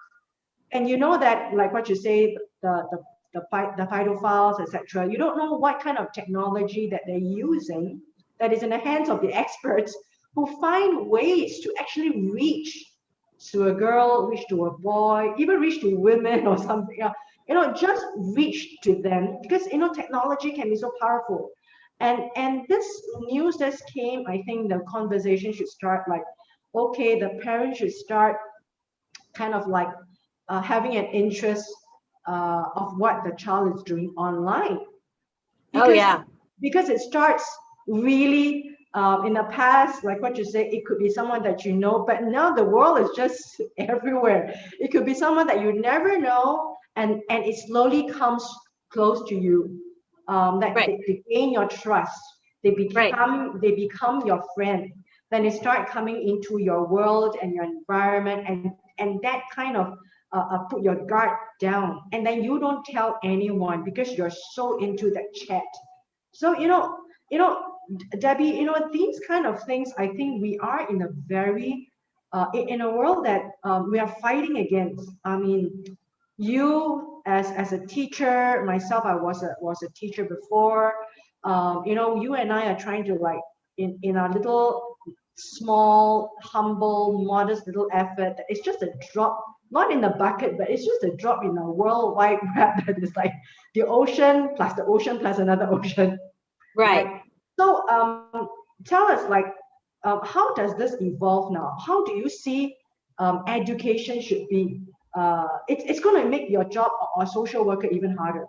and you know that, like what you say, the pedophiles, etc., you don't know what kind of technology that they're using that is in the hands of the experts, who find ways to actually reach to a girl, reach to a boy, even reach to women or something. Just reach to them, because technology can be so powerful. And this news just came. I think the conversation should start like, okay, the parents should start kind of like having an interest of what the child is doing online, Oh, because yeah. it starts really in the past, like what you say, it could be someone that you know, but now the world is just everywhere. It could be someone that you never know, and it slowly comes close to you. That Right. they gain your trust. They Right. become your friend. Then they start coming into your world and your environment, and that kind of put your guard down, and then you don't tell anyone because you're so into that chat. So Debbie, these kind of things, I think we are in a very in a world that we are fighting against. I mean, you as a teacher, myself, I was a teacher before. You and I are trying to, like, in our little small, humble, modest little effort. It's just a drop, not in the bucket, but it's just a drop in a worldwide web that is like the ocean plus another ocean, Right. right? So tell us, like, how does this evolve now? How do you see education should be? It's going to make your job or social worker even harder.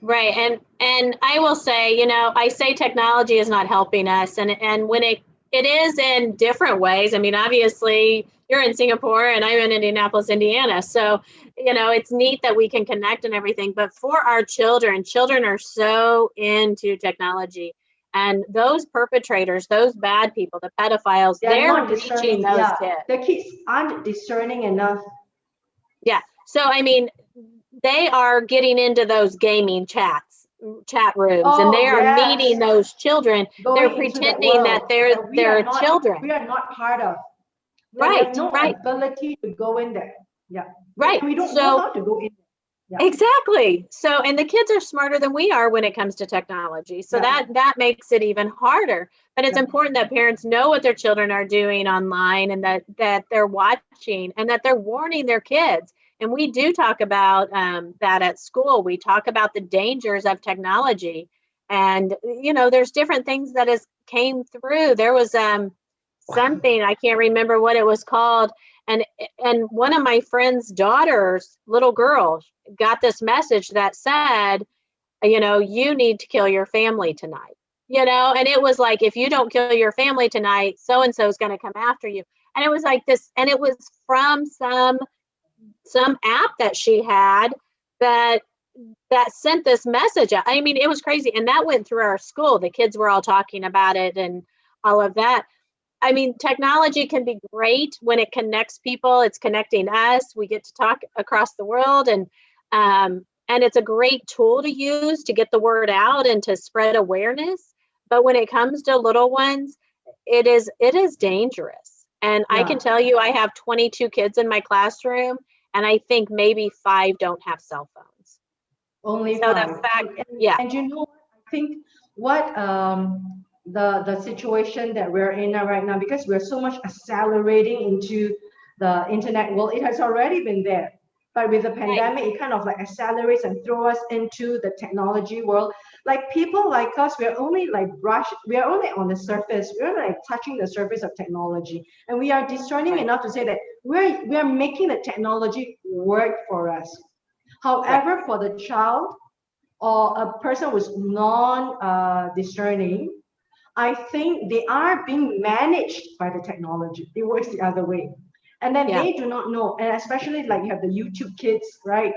Right. And I will say, I say technology is not helping us, and when it is in different ways. I mean, obviously you're in Singapore and I'm in Indianapolis, Indiana. So, it's neat that we can connect and everything, but for our children are so into technology, and those perpetrators, those bad people, the pedophiles, They are they're not reaching discerning. those Yeah, kids. the kids aren't discerning enough. Yeah. So, I mean, they are getting into those gaming chat rooms, and they Oh are yes, meeting those children. They're going into that pretending that world they're that their children. we are not part of. That we have Right, no right, ability to go in there. Yeah, right. we don't know So how to go in there. Yeah, exactly. So, and the kids are smarter than we are when it comes to technology. So yeah, that makes it even harder. But it's yeah. important that parents know what their children are doing online, and that they're watching, and that they're warning their kids. And we do talk about that at school. We talk about the dangers of technology, and there's different things that has came through. There was something, I can't remember what it was called, and one of my friend's daughters, little girl, got this message that said, you need to kill your family tonight. And it was like, if you don't kill your family tonight, so and so is going to come after you. And it was like this, and it was from some app that she had that sent this message out. I mean, it was crazy, and that went through our school. The kids were all talking about it and all of that. I mean, technology can be great when it connects people. It's connecting us. We get to talk across the world, and it's a great tool to use to get the word out and to spread awareness. But when it comes to little ones, it is dangerous. And I can Yeah. tell you, I have 22 kids in my classroom, and I think maybe 5 don't have cell phones. Only So the five. fact, And, yeah, and you know what? I think what the situation that we're in now right now, because we're so much accelerating into the internet world, it has already been there. But with the right, pandemic, it kind of like accelerates and throw us into the technology world. Like people like us, we're only on the surface. We're like touching the surface of technology. And we are discerning right, enough to say that we are making the technology work for us. right, However, for the child or a person who's non discerning, I think they are being managed by the technology. It works the other way. And then Yeah. they do not know. And especially like you have the YouTube kids, right?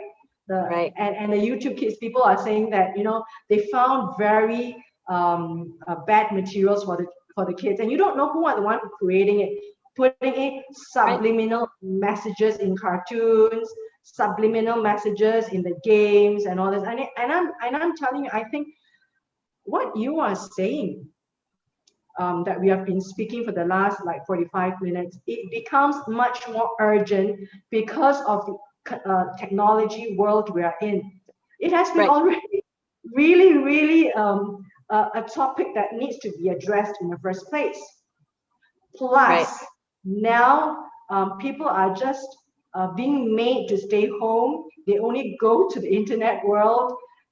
Right. And the YouTube kids, people are saying that, they found very bad materials for the kids. And you don't know who are the one creating it, putting it Right. subliminal messages in cartoons, subliminal messages in the games and all this. And I'm telling you, I think what you are saying, that we have been speaking for the last like 45 minutes, it becomes much more urgent because of the technology world we are in. It has been Right. already really, really a topic that needs to be addressed in the first place. Right. Plus, now people are just being made to stay home. They only go to the internet world,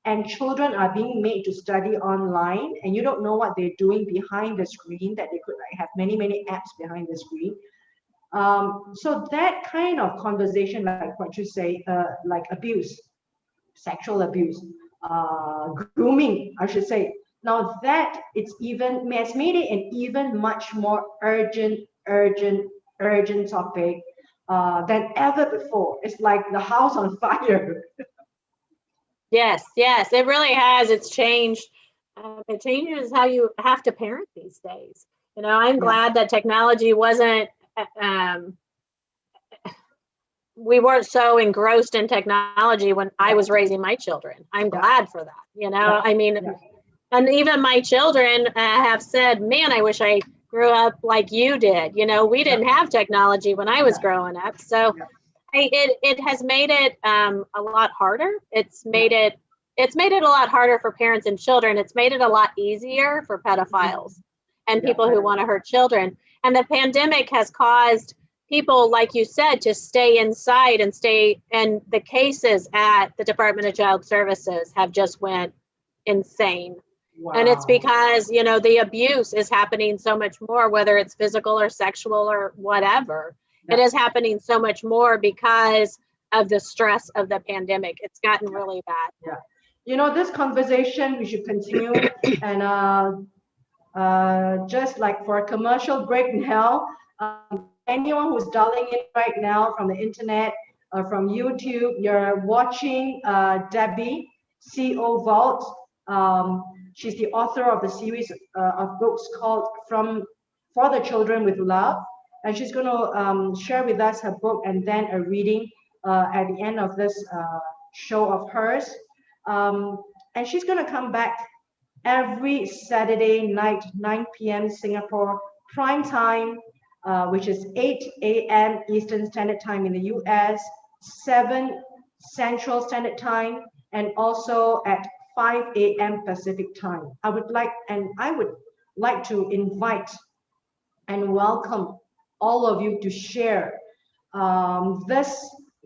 and children are being made to study online. And you don't know what they're doing behind the screen. That they could like have many, many apps behind the screen. So that kind of conversation, like what you say, like abuse, sexual abuse, grooming, I should say. Now that has made it an even much more urgent topic than ever before. It's like the house on fire. Yes. Yes. It really has. It's changed. It changes how you have to parent these days. I'm Yeah, glad that technology wasn't. Um, we weren't so engrossed in technology when I yeah, was raising my children. I'm yeah, glad for that. yeah, I mean, yeah, and even my children have said, man, I wish I grew up like you did. We yeah, didn't have technology when I was yeah, growing up. So yeah, it has made it a lot harder. yeah. It's made it a lot harder for parents and children. It's made it a lot easier for Mhm. pedophiles and Yeah, people who very want to much. hurt children. And the pandemic has caused people, like you said, to stay inside and stay. And the cases at the Department of Child Services have just went insane. And it's Wow. because, the abuse is happening so much more, whether it's physical or sexual or whatever. It Yeah, is happening so much more because of the stress of the pandemic. It's gotten really bad. yeah. This conversation we should continue, and just like for a commercial break now, anyone who's dialing in right now from the internet, from YouTube, you're watching Debbie, C.O.Valt. She's the author of the series of books called From For the Children with Love. And she's going to share with us her book and then a reading at the end of this show of hers. And she's going to come back every Saturday night, 9 p.m. Singapore prime time, which is 8 a.m. Eastern Standard Time in the US, 7 Central Standard Time, and also at 5 a.m. Pacific Time. I would like to invite and welcome all of you to share this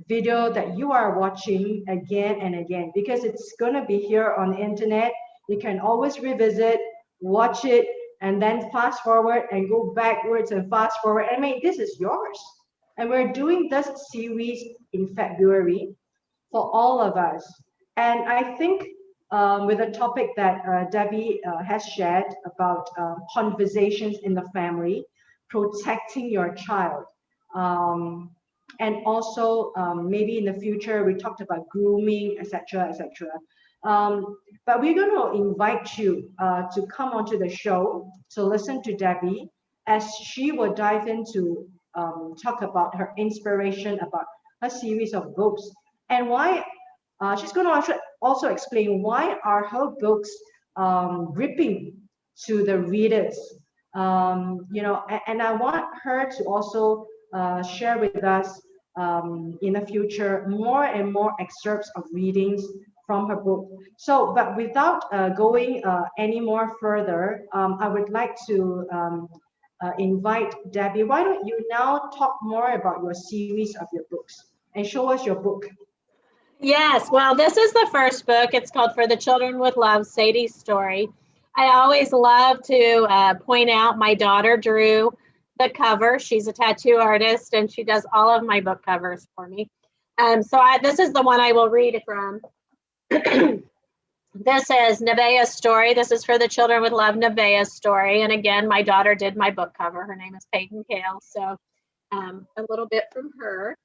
video that you are watching again and again, because it's going to be here on the internet. You can always revisit, watch it, and then fast forward and go backwards and fast forward. I mean, this is yours. And we're doing this series in February for all of us. And I think with the topic that Debbie has shared about conversations in the family, protecting your child. Um, and also maybe in the future we talked about grooming, etc., etc. But we're going to invite you to come onto the show to listen to Debbie as she will dive into talk about her inspiration about her series of books and why she's going to also explain why are her books gripping to the readers. And I want her to also share with us in the future more and more excerpts of readings from her book. So, but without going any more further, I would like to invite Debbie. Why don't you now talk more about your series of your books and show us your book? Yes, well, this is the first book. It's called For the Children with Love, Sadie's Story. I always love to point out my daughter drew the cover. She's a tattoo artist and she does all of my book covers for me. This is the one I will read from. This is Nevaeh's story. This is for the Children with Love, Nevaeh's story. And again, my daughter did my book cover. Her name is Peyton Kale. So a little bit from her.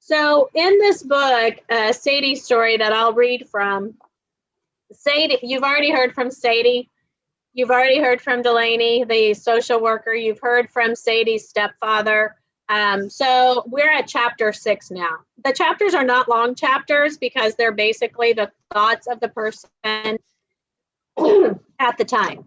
So in this book, Sadie's story that I'll read from, Sadie, you've already heard from Sadie. You've already heard from Delaney, the social worker. You've heard from Sadie's stepfather. So we're at chapter 6 now. The chapters are not long chapters because they're basically the thoughts of the person at the time.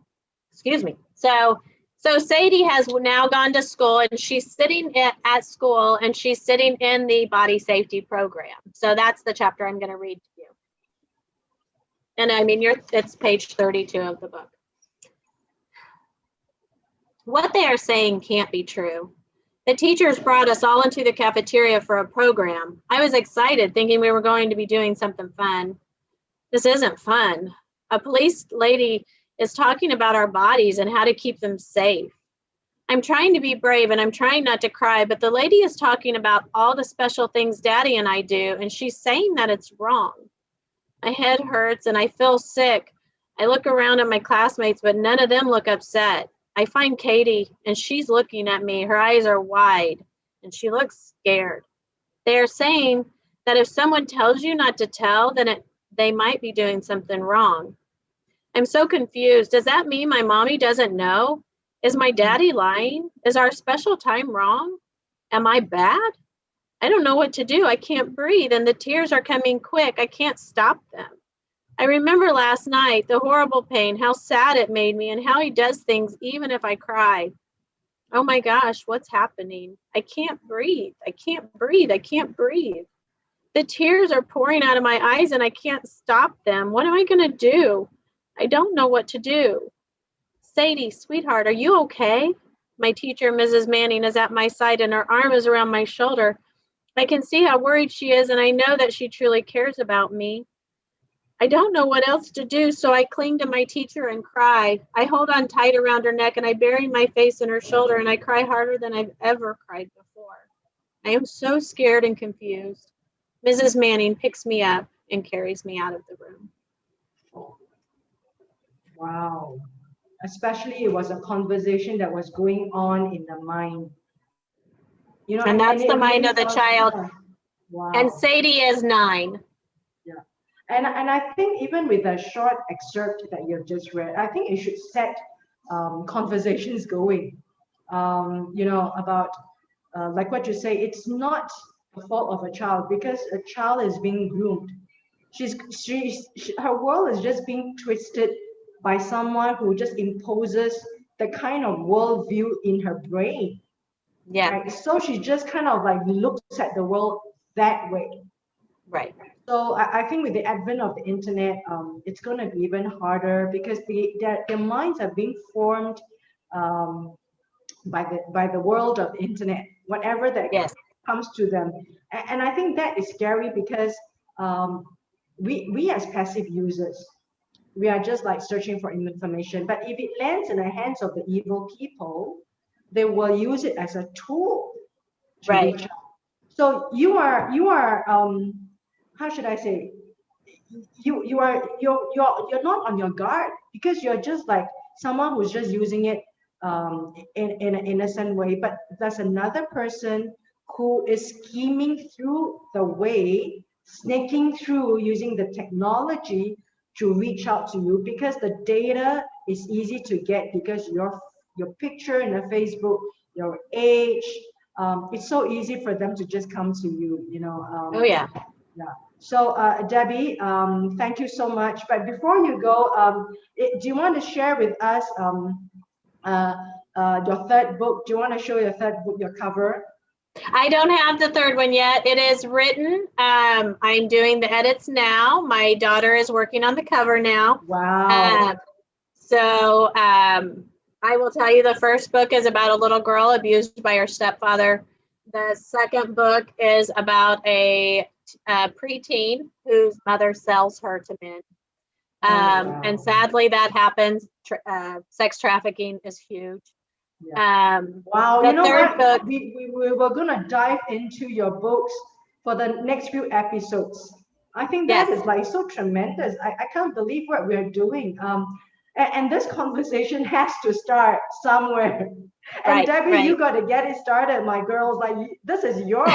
Excuse me. So Sadie has now gone to school, and she's sitting at school, and she's sitting in the body safety program. So that's the chapter I'm going to read to you. And I mean, it's page 32 of the book. What they are saying can't be true. The teachers brought us all into the cafeteria for a program. I was excited, thinking we were going to be doing something fun. This isn't fun. A police lady is talking about our bodies and how to keep them safe. I'm trying to be brave and I'm trying not to cry, but the lady is talking about all the special things Daddy and I do, and she's saying that it's wrong. My head hurts and I feel sick. I look around at my classmates, but none of them look upset. I find Katie, and she's looking at me. Her eyes are wide, and she looks scared. They are saying that if someone tells you not to tell, then they might be doing something wrong. I'm so confused. Does that mean my mommy doesn't know? Is my daddy lying? Is our special time wrong? Am I bad? I don't know what to do. I can't breathe, and the tears are coming quick. I can't stop them. I remember last night, the horrible pain, how sad it made me, and how he does things even if I cry. Oh my gosh, what's happening? I can't breathe. I can't breathe. I can't breathe. The tears are pouring out of my eyes and I can't stop them. What am I going to do? I don't know what to do. Sadie, sweetheart, are you okay? My teacher, Mrs. Manning, is at my side and her arm is around my shoulder. I can see how worried she is, and I know that she truly cares about me. I don't know what else to do, so I cling to my teacher and cry. I hold on tight around her neck and I bury my face in her shoulder and I cry harder than I've ever cried before. I am so scared and confused. Mrs. Manning picks me up and carries me out of the room. Wow. Especially it was a conversation that was going on in the mind. You know, And that's it the mind really of the was, child. yeah. Wow. And Sadie is 9. Yeah. And I think even with the short excerpt that you've just read, I think it should set conversations going. You know, about like what you say, it's not the fault of a child because a child is being groomed. Her world is just being twisted by someone who just imposes the kind of worldview in her brain. Yeah. Right? So she just kind of like looks at the world that way. Right. So I think with the advent of the internet, it's going to be even harder because their minds are being formed by the world of the internet, whatever that Yes. comes to them. And I think that is scary because we as passive users, we are just like searching for information. But if it lands in the hands of the evil people, they will use it as a tool to reach out. So you are how should I say, you're not on your guard because you're just like someone who's just using it in an innocent way, but there's another person who is scheming through the way, snaking through using the technology to reach out to you because the data is easy to get because your picture in a Facebook, your age, it's so easy for them to just come to you, you know. Oh yeah. Yeah. So Debbie, thank you so much. But before you go, do you want to share with us your third book? Do you want to show your third book, your cover? I don't have the third one yet. It is written. I'm doing the edits now. My daughter is working on the cover now. Wow. So I will tell you the first book is about a little girl abused by her stepfather. The second book is about a preteen whose mother sells her to men. Wow. And sadly that happens. Sex trafficking is huge. Yeah. Wow, the you know third what? book, We were going to dive into your books for the next few episodes. I think that Yes, is like so tremendous. I can't believe what we're doing. And this conversation has to start somewhere. And right, Debbie, right. you got to get it started. My girls, like this is yours.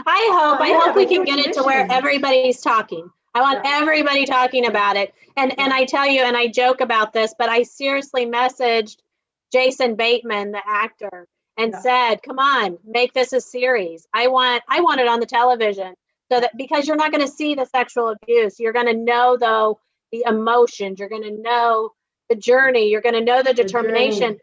I You hope have we a can huge get it to where mission. everybody's talking. I want Yeah, everybody talking about it. And yeah, I tell you, and I joke about this, but I seriously messaged Jason Bateman, the actor, and yeah. said, "Come on, make this a series. I want it on the television so that because you're not going to see the sexual abuse, you're going to know though the emotions, you're going to know the journey, you're going to know the The journey. determination,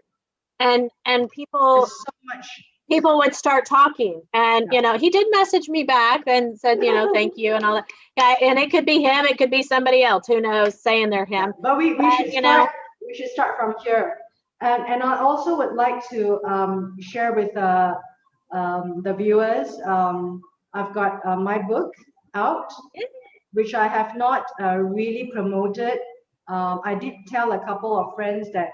and There's people so much. people would start talking. And Yeah. he did message me back and said, thank you and all that. Yeah, and it could be him, it could be somebody else, who knows, saying they're Yeah, him. but we But should start. We should start from here. And I also would like to share with the viewers. I've got my book out, which I have not really promoted. I did tell a couple of friends that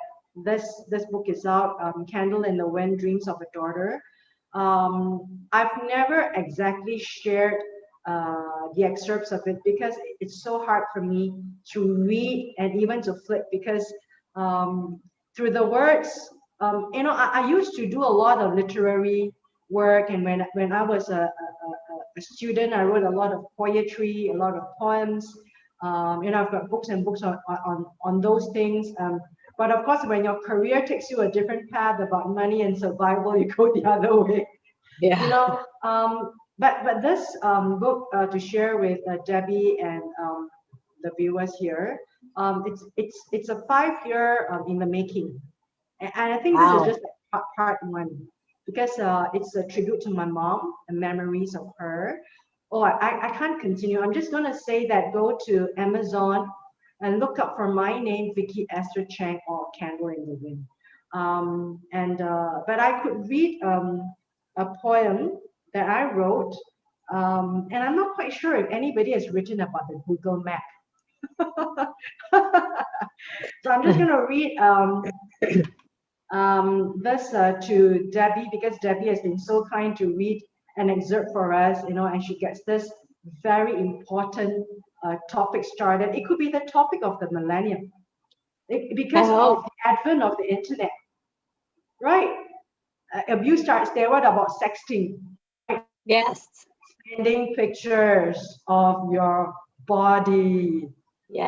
this book is out, Candle in the Wind, Dreams of a Daughter. I've never exactly shared the excerpts of it because it's so hard for me to read and even to flip because through the words, I used to do a lot of literary work, and when I was a student, I wrote a lot of poetry, a lot of poems. I've got books and books on those things. But of course, when your career takes you a different path about money and survival, you go the other way. You yeah. know, but this book to share with Debbie and the viewers here, it's a 5 year in the making, and I think this is Wow. just like part one because it's a tribute to my mom and memories of her. Oh, I can't continue. I'm just gonna say that go to Amazon and look up for my name, Vicky Esther Chang, or Candle in the Wind. But I could read a poem that I wrote, and I'm not quite sure if anybody has written about the Google Map. So I'm just gonna read this to Debbie because Debbie has been so kind to read an excerpt for us, and she gets this very important topic started. It could be the topic of the millennium I because of hope. the advent of the internet, right? Abuse starts there. What about sexting? Yes. Sending pictures of your body,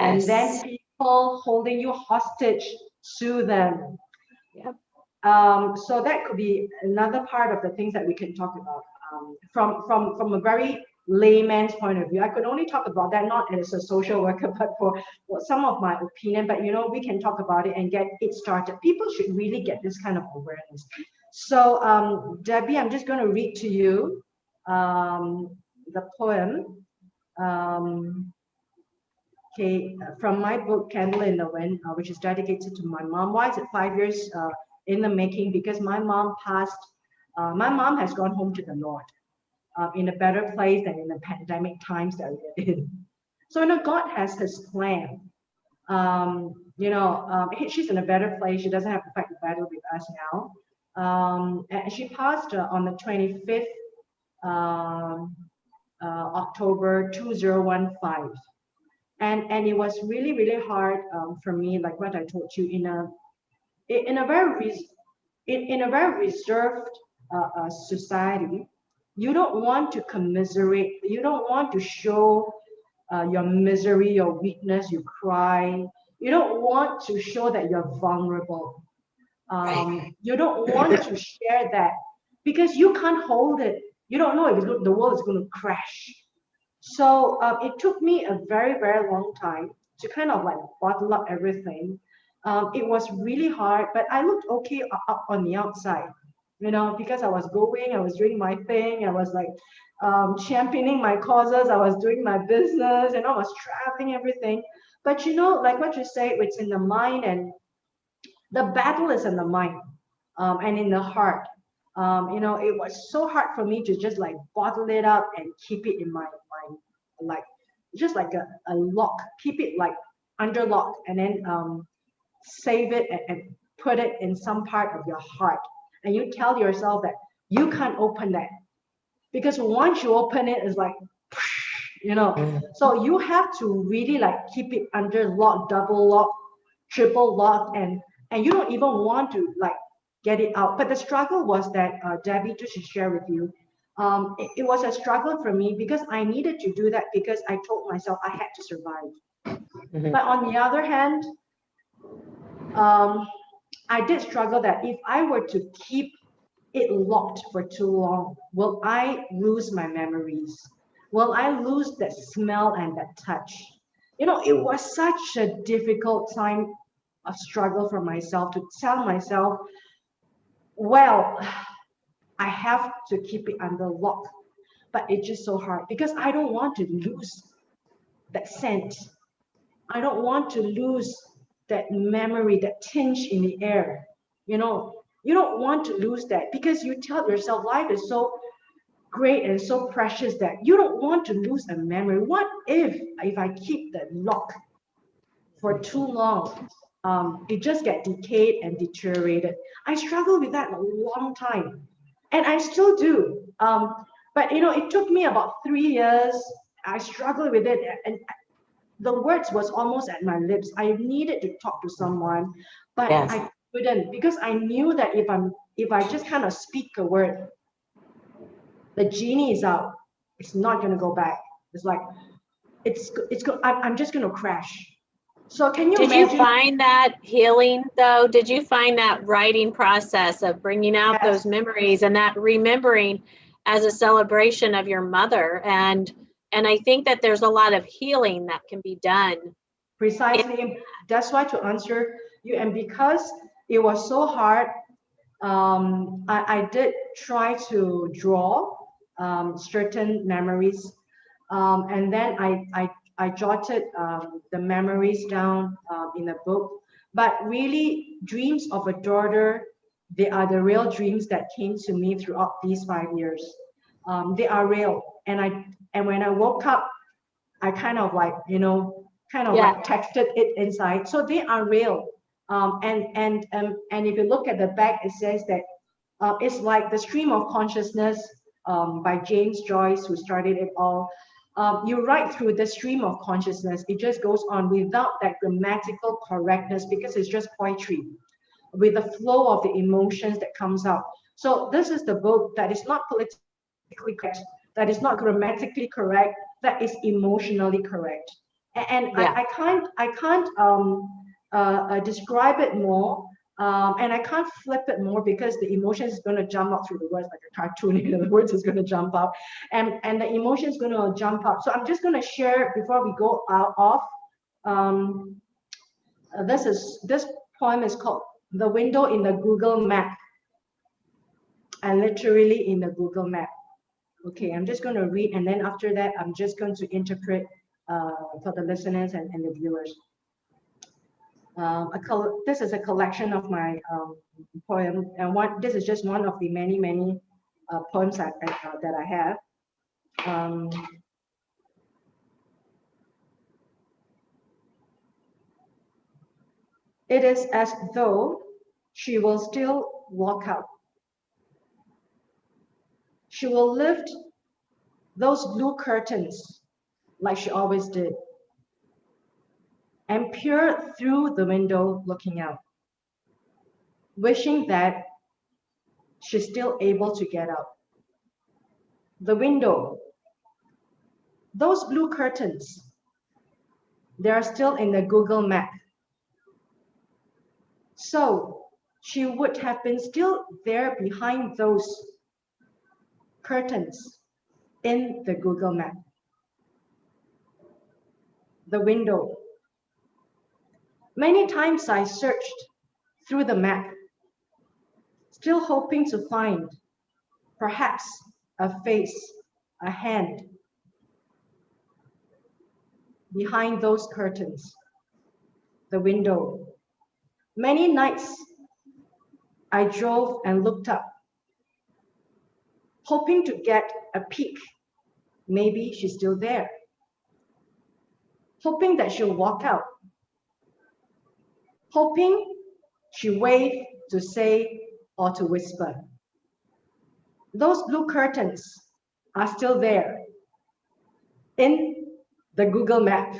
and then Yes. people holding you hostage, sue them. Yep. So that could be another part of the things that we can talk about from a very layman's point of view. I could only talk about that not as a social worker, but for some of my opinion. But we can talk about it and get it started. People should really get this kind of awareness. So Debbie, I'm just going to read to you the poem. Um, Okay, from my book, Candle in the Wind, which is dedicated to my mom. Why is it 5 years in the making? Because my mom passed, my mom has gone home to the Lord in a better place than in the pandemic times that we're in. So, God has his plan. She's in a better place. She doesn't have to fight the battle with us now. And she passed on the 25th um, October 2015. And it was really hard for me, like what I told you, in a in a very reserved society. You don't want to commiserate, you don't want to show your misery, your weakness, you cry, you don't want to show that you're vulnerable, Right. you don't want to share that because you can't hold it, you don't know if the world is going to crash. So it took me a very long time to kind of like bottle up everything. It was really hard, but I looked okay up on the outside, because I was going, I was doing my thing, I was like championing my causes, I was doing my business, I was traveling, everything. But like what you say, it's in the mind, and the battle is in the mind and in the heart. It was so hard for me to just like bottle it up and keep it in my mind, like just like a lock, keep it like under lock, and then save it and put it in some part of your heart. And you tell yourself that you can't open that because once you open it, it's like you know. So you have to really like keep it under lock, double lock, triple lock, and you don't even want to like get it out. But the struggle was that, Debbie, just to share with you, it was a struggle for me because I needed to do that because I told myself I had to survive. But on the other hand, I did struggle that if I were to keep it locked for too long, will I lose my memories? Will I lose that smell and that touch? You know, it was such a difficult time of struggle for myself to tell myself, well, I have to keep it under lock. But it's just so hard because I don't want to lose that scent. I don't want to lose that memory, that tinge in the air. You know, you don't want to lose that because you tell yourself life is so great and so precious that you don't want to lose a memory. What if I keep that lock for too long? It just get decayed and deteriorated. I struggled with that a long time, and I still do. But you know, it took me about 3 years. I struggled with it, and the words was almost at my lips. I needed to talk to someone, but Yes. I couldn't because I knew that if I just kind of speak a word, the genie is out. It's not gonna go back. It's like I'm just gonna crash. So can you Did you imagine? find that healing though? Did you find that writing process of bringing out Yes, those memories and that remembering as a celebration of your mother? And I think that there's a lot of healing that can be done. precisely. That's why to answer you, and because it was so hard, I did try to draw certain memories, and then I jotted the memories down in a book. But really, dreams of a daughter, they are the real dreams that came to me throughout these 5 years. They are real, and when I woke up, I kind of like, you know, kind of Yeah. like texted it inside. So they are real. And if you look at the back, it says that it's like the stream of consciousness by James Joyce, who started it all. You write through the stream of consciousness. It just goes on without that grammatical correctness because it's just poetry, with the flow of the emotions that comes out. So this is the book that is not politically correct, that is not grammatically correct, that is emotionally correct. And Yeah. I can't describe it more, and I can't flip it more because the emotion is going to jump out through the words like a cartoon. You know, the words is going to jump out, and the emotion is going to jump out. So I'm just going to share before we go out off. Um, this poem is called "The Window in the Google Map," and literally in the Google Map. Okay, I'm just going to read, and then after that, I'm just going to interpret for the listeners and the viewers. This is a collection of my poem, and this is just one of the many poems that I have. It is as though she will still walk out. She will lift those blue curtains like she always did and peer through the window looking out, wishing that she's still able to get out. The window, those blue curtains, they are still in the Google Map. So she would have been still there behind those curtains in the Google Map. The window. Many times I searched through the map, still hoping to find perhaps a face, a hand behind those curtains. The window. Many nights I drove and looked up, hoping to get a peek. Maybe she's still there. Hoping that she'll walk out. Hoping she waved to say or to whisper. Those blue curtains are still there. in the Google Map.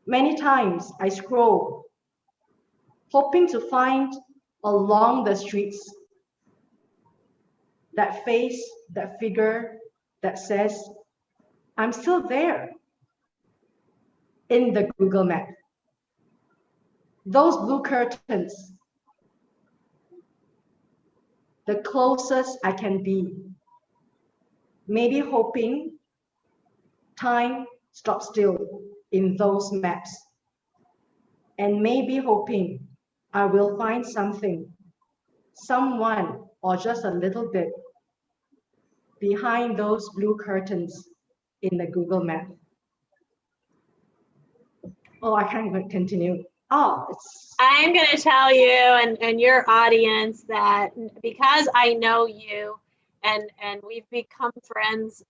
Many times I scroll, hoping to find along the streets that face, that figure that says, I'm still there in the Google Map. Those blue curtains, the closest I can be, maybe hoping time stops still in those maps, and maybe hoping I will find something, someone, or just a little bit behind those blue curtains in the Google Map. Oh, I can't even continue. Oh, I'm going to tell you and your audience that because I know you and we've become friends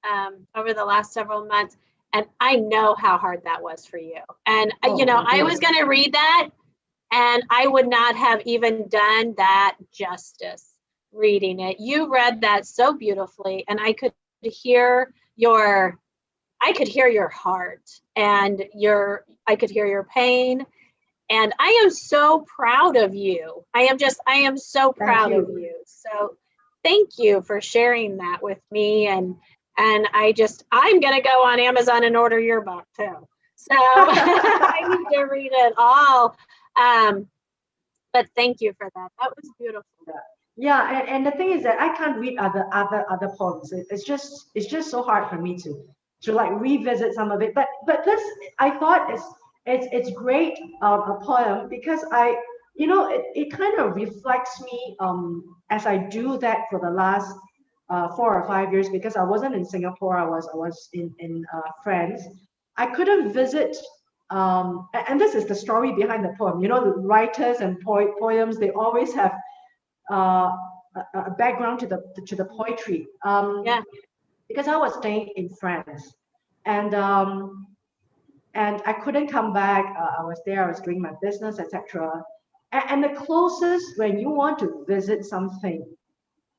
over the last several months, and I know how hard that was for you. And, you know, I was going to read that and I would not have even done that justice reading it. You read that so beautifully, and I could hear your heart and I could hear your pain. And I am so proud of you. I am so proud of you. So thank you for sharing that with me. And I'm gonna go on Amazon and order your book too. So I need to read it all. But thank you for that. That was beautiful. Yeah, and the thing is that I can't read other poems. It's just so hard for me to like revisit some of it. But this, I thought it's great, a poem, because it kind of reflects me as I do that for the last 4 or 5 years, because I wasn't in Singapore. I was in France. I couldn't visit. And this is the story behind the poem. The writers and poems, they always have a background to the poetry. Yeah. Because I was staying in France, and I couldn't come back. I was there. I was doing my business, etc. And the closest when you want to visit something,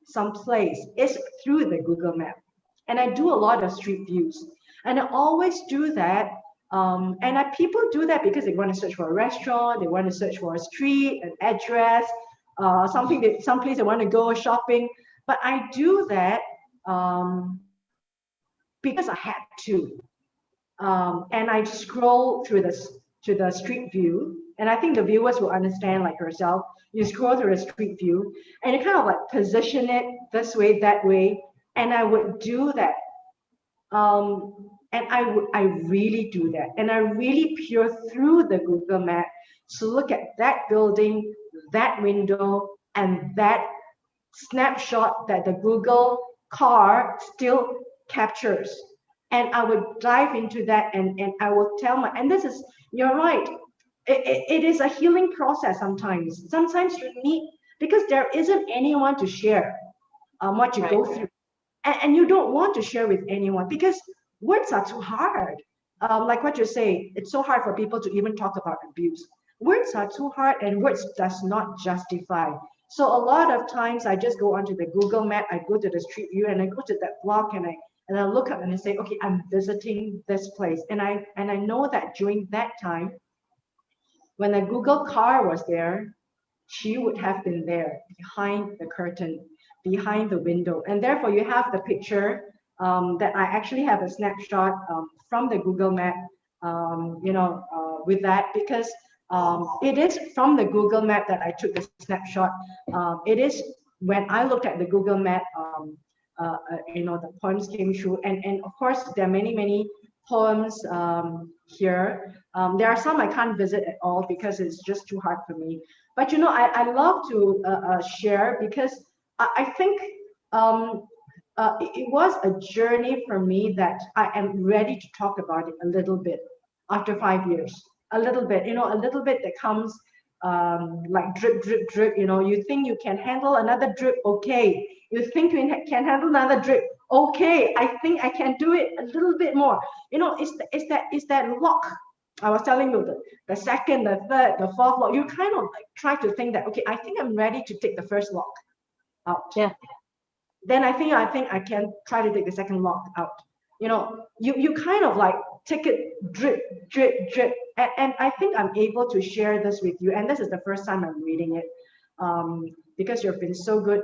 some place, is through the Google Map. And I do a lot of street views, and I always do that. People do that because they want to search for a restaurant, they want to search for a street, an address, someplace they want to go shopping. But I do that because I had to. And I scroll through to the street view, and I think the viewers will understand, like yourself. You scroll through the street view, and you kind of like position it this way, that way, and I would do that. And I really do that, and I really peer through the Google Map to look at that building, that window, and that snapshot that the Google car still captures. And I would dive into that, and I will tell and you're right, it is a healing process sometimes. Sometimes you need, because there isn't anyone to share what you go through. And you don't want to share with anyone because words are too hard. Like what you say, it's so hard for people to even talk about abuse. Words are too hard, and words does not justify. So a lot of times I just go onto the Google Map, I go to the street view, and I go to that block, and I look up and I say, okay, I'm visiting this place. And I know that during that time, when the Google car was there, she would have been there behind the curtain, behind the window. And therefore you have the picture that I actually have a snapshot from the Google Map, with that, because it is from the Google Map that I took the snapshot. It is when I looked at the Google Map, the poems came through. And of course, there are many poems here. There are some I can't visit at all because it's just too hard for me. But I love to share, because I think it was a journey for me that I am ready to talk about it a little bit after 5 years. A little bit, a little bit that comes like drip, drip, drip. You think you can handle another drip, okay. You think you can handle another drip, okay. I think I can do it a little bit more. It's that lock. I was telling you, the second, the third, the fourth lock. You kind of like try to think that, okay, I think I'm ready to take the first lock out. Yeah. Then I think I can try to take the second lock out. you kind of like take it drip, drip, drip. And I think I'm able to share this with you. And this is the first time I'm reading it, because you've been so good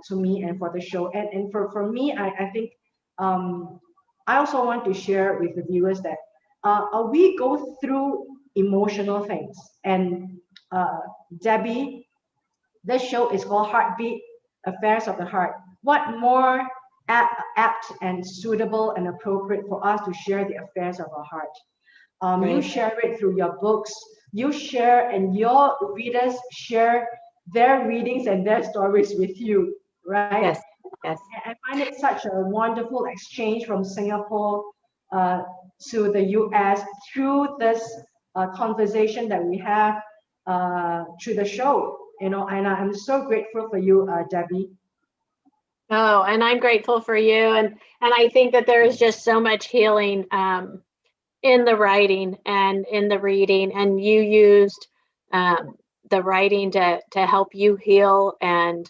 to me and for the show. And for me, I think I also want to share with the viewers that we go through emotional things. And Debbie, this show is called Heartbeat, Affairs of the Heart. What more apt and suitable and appropriate for us to share the affairs of our heart? You Right. share it through your books. You share, and your readers share their readings and their stories with you, right? Yes. Yes. I find it such a wonderful exchange from Singapore uh, to the US through this conversation that we have through the show. And I'm so grateful for you, Debbie. Oh, and I'm grateful for you. And I think that there is just so much healing in the writing and in the reading. And you used the writing to help you heal and,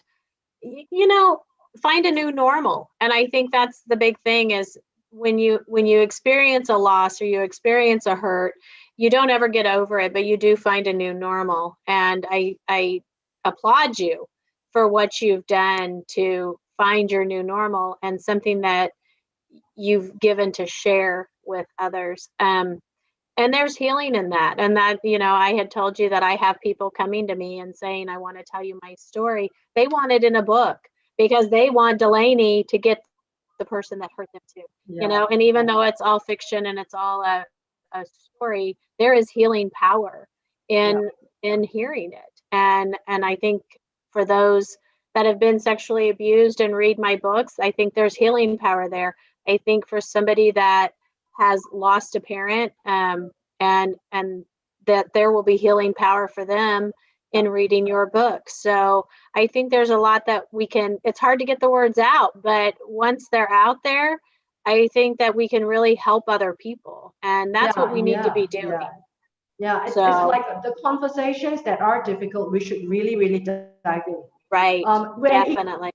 find a new normal. And I think that's the big thing is when you experience a loss or you experience a hurt, you don't ever get over it, but you do find a new normal. And I applaud you for what you've done to find your new normal and something that you've given to share with others. And there's healing in that. And that, I had told you that I have people coming to me and saying, I want to tell you my story. They want it in a book because they want Delaney to get the person that hurt them too. Yeah. And even though it's all fiction and it's all a story, there is healing power in hearing it. And I think for those that have been sexually abused and read my books, I think there's healing power there. I think for somebody that has lost a parent, and that there will be healing power for them in reading your book. So I think there's a lot that it's hard to get the words out, but once they're out there, I think that we can really help other people. And that's what we need to be doing. Yeah, it's So, like the conversations that are difficult, we should really, really dive in. right, When definitely.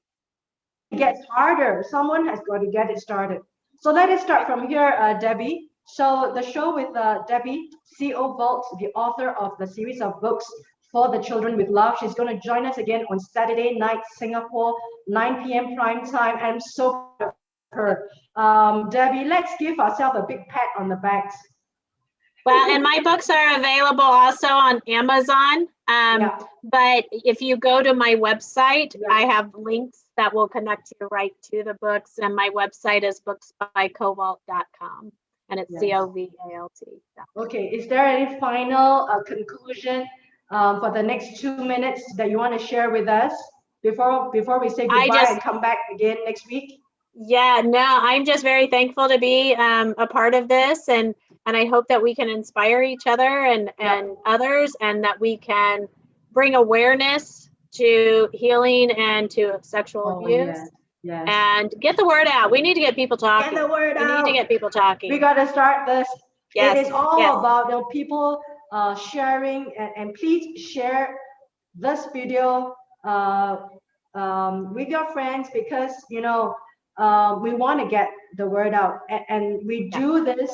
it gets harder, someone has got to get it started. So let us start from here, Debbie. So the show with Debbie, C.O.Valt, the author of the series of books For the Children with Love. She's going to join us again on Saturday night, Singapore, 9 p.m. prime time. I'm so proud of her. Debbie, let's give ourselves a big pat on the back. Well, and my books are available also on Amazon. But if you go to my website, I have links that will connect you right to the books. And my website is booksbycovalt.com. And it's C-O-V-A-L-T. Okay, is there any final conclusion for the next 2 minutes that you want to share with us before we say goodbye and come back again next week? Yeah, no, I'm just very thankful to be a part of this, and I hope that we can inspire each other and others, and that we can bring awareness to healing and to sexual abuse. Yes. And get the word out. We need to get people talking. Get the word out. We need to get people talking. We got to start this. Yes. It is all about people sharing, and please share this video with your friends, because we want to get the word out, and we do this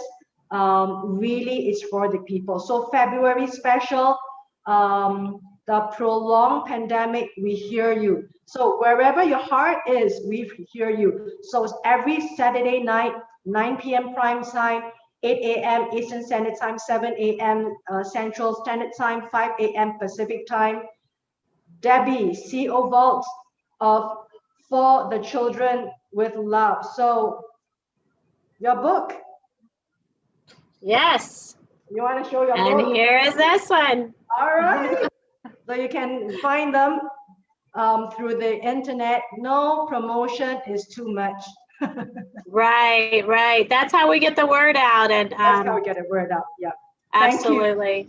really is for the people. So February special, the prolonged pandemic, we hear you. So wherever your heart is, we hear you. So every Saturday night, 9 p.m. prime time, 8 a.m. Eastern Standard Time, 7 a.m. Central Standard Time, 5 a.m. Pacific Time. Debbie, C.O.Valt of For the Children with Love. So your book. Yes. You want to show your book? And here is this one. All right. So you can find them through the internet. No promotion is too much. Right. That's how we get the word out. And that's how we get the word out. Yeah. Absolutely.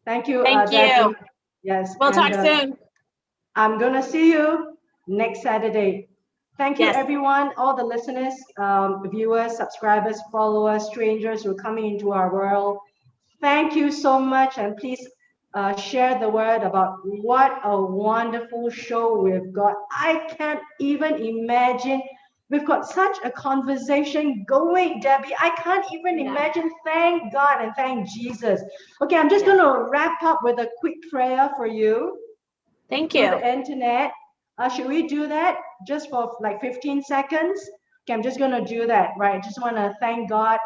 Thank you. Thank you. Yes. We'll talk soon. I'm gonna see you next Saturday. Thank you, everyone, all the listeners, viewers, subscribers, followers, strangers who are coming into our world. Thank you so much, and please share the word about what a wonderful show we've got. I can't even imagine We've got such a conversation going, Debbie. I can't even imagine. Thank God and thank Jesus. Okay, I'm just going to wrap up with a quick prayer for you. Thank Through you. the internet. Should we do that just for like 15 seconds? Okay, I'm just going to do that, right? Just want to thank God,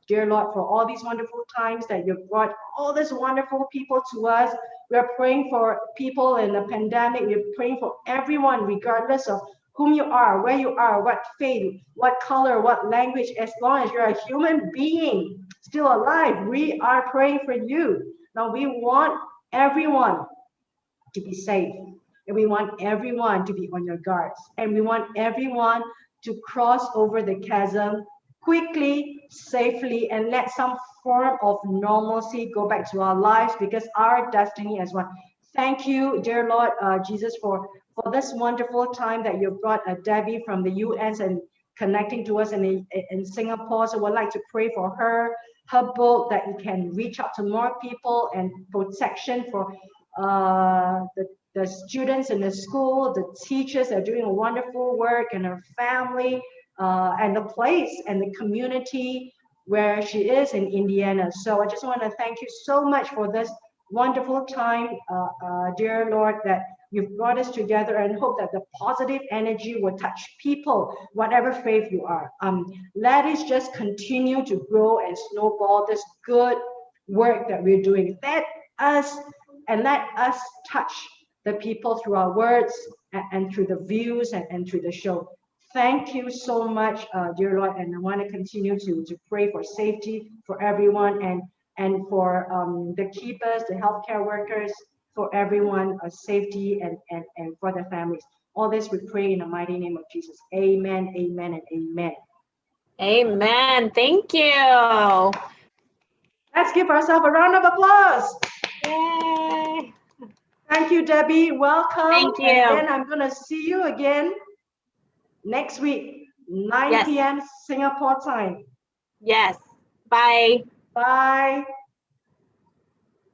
dear Lord, for all these wonderful times that you've brought all these wonderful people to us. We're praying for people in the pandemic. We're praying for everyone, regardless of whom you are, where you are, what faith, what color, what language, as long as you're a human being still alive, we are praying for you. Now, we want everyone to be safe, and we want everyone to be on your guards, and we want everyone to cross over the chasm quickly, safely, and let some form of normalcy go back to our lives, because our destiny as one. Thank you, dear Lord Jesus, for this wonderful time that you brought Debbie from the US and connecting to us in Singapore. So we'd like to pray for her book, that it can reach out to more people, and protection for the students in the school, the teachers are doing a wonderful work, and her family, and the place and the community where she is in Indiana. So I just want to thank you so much for this wonderful time, dear Lord, that you've brought us together, and hope that the positive energy will touch people, whatever faith you are. Let us just continue to grow and snowball this good work that we're doing. Let us touch the people through our words, and through the views, and through the show. Thank you so much, dear Lord, and I want to continue to pray for safety for everyone, and for the keepers, the healthcare workers, for everyone, safety, and for their families. All this we pray in the mighty name of Jesus. Amen, amen, and amen. Amen. Thank you. Let's give ourselves a round of applause. Yay. Thank you, Debbie. Welcome. Thank you. And then I'm going to see you again next week, 9 p.m. Singapore time. Yes. Bye. Bye.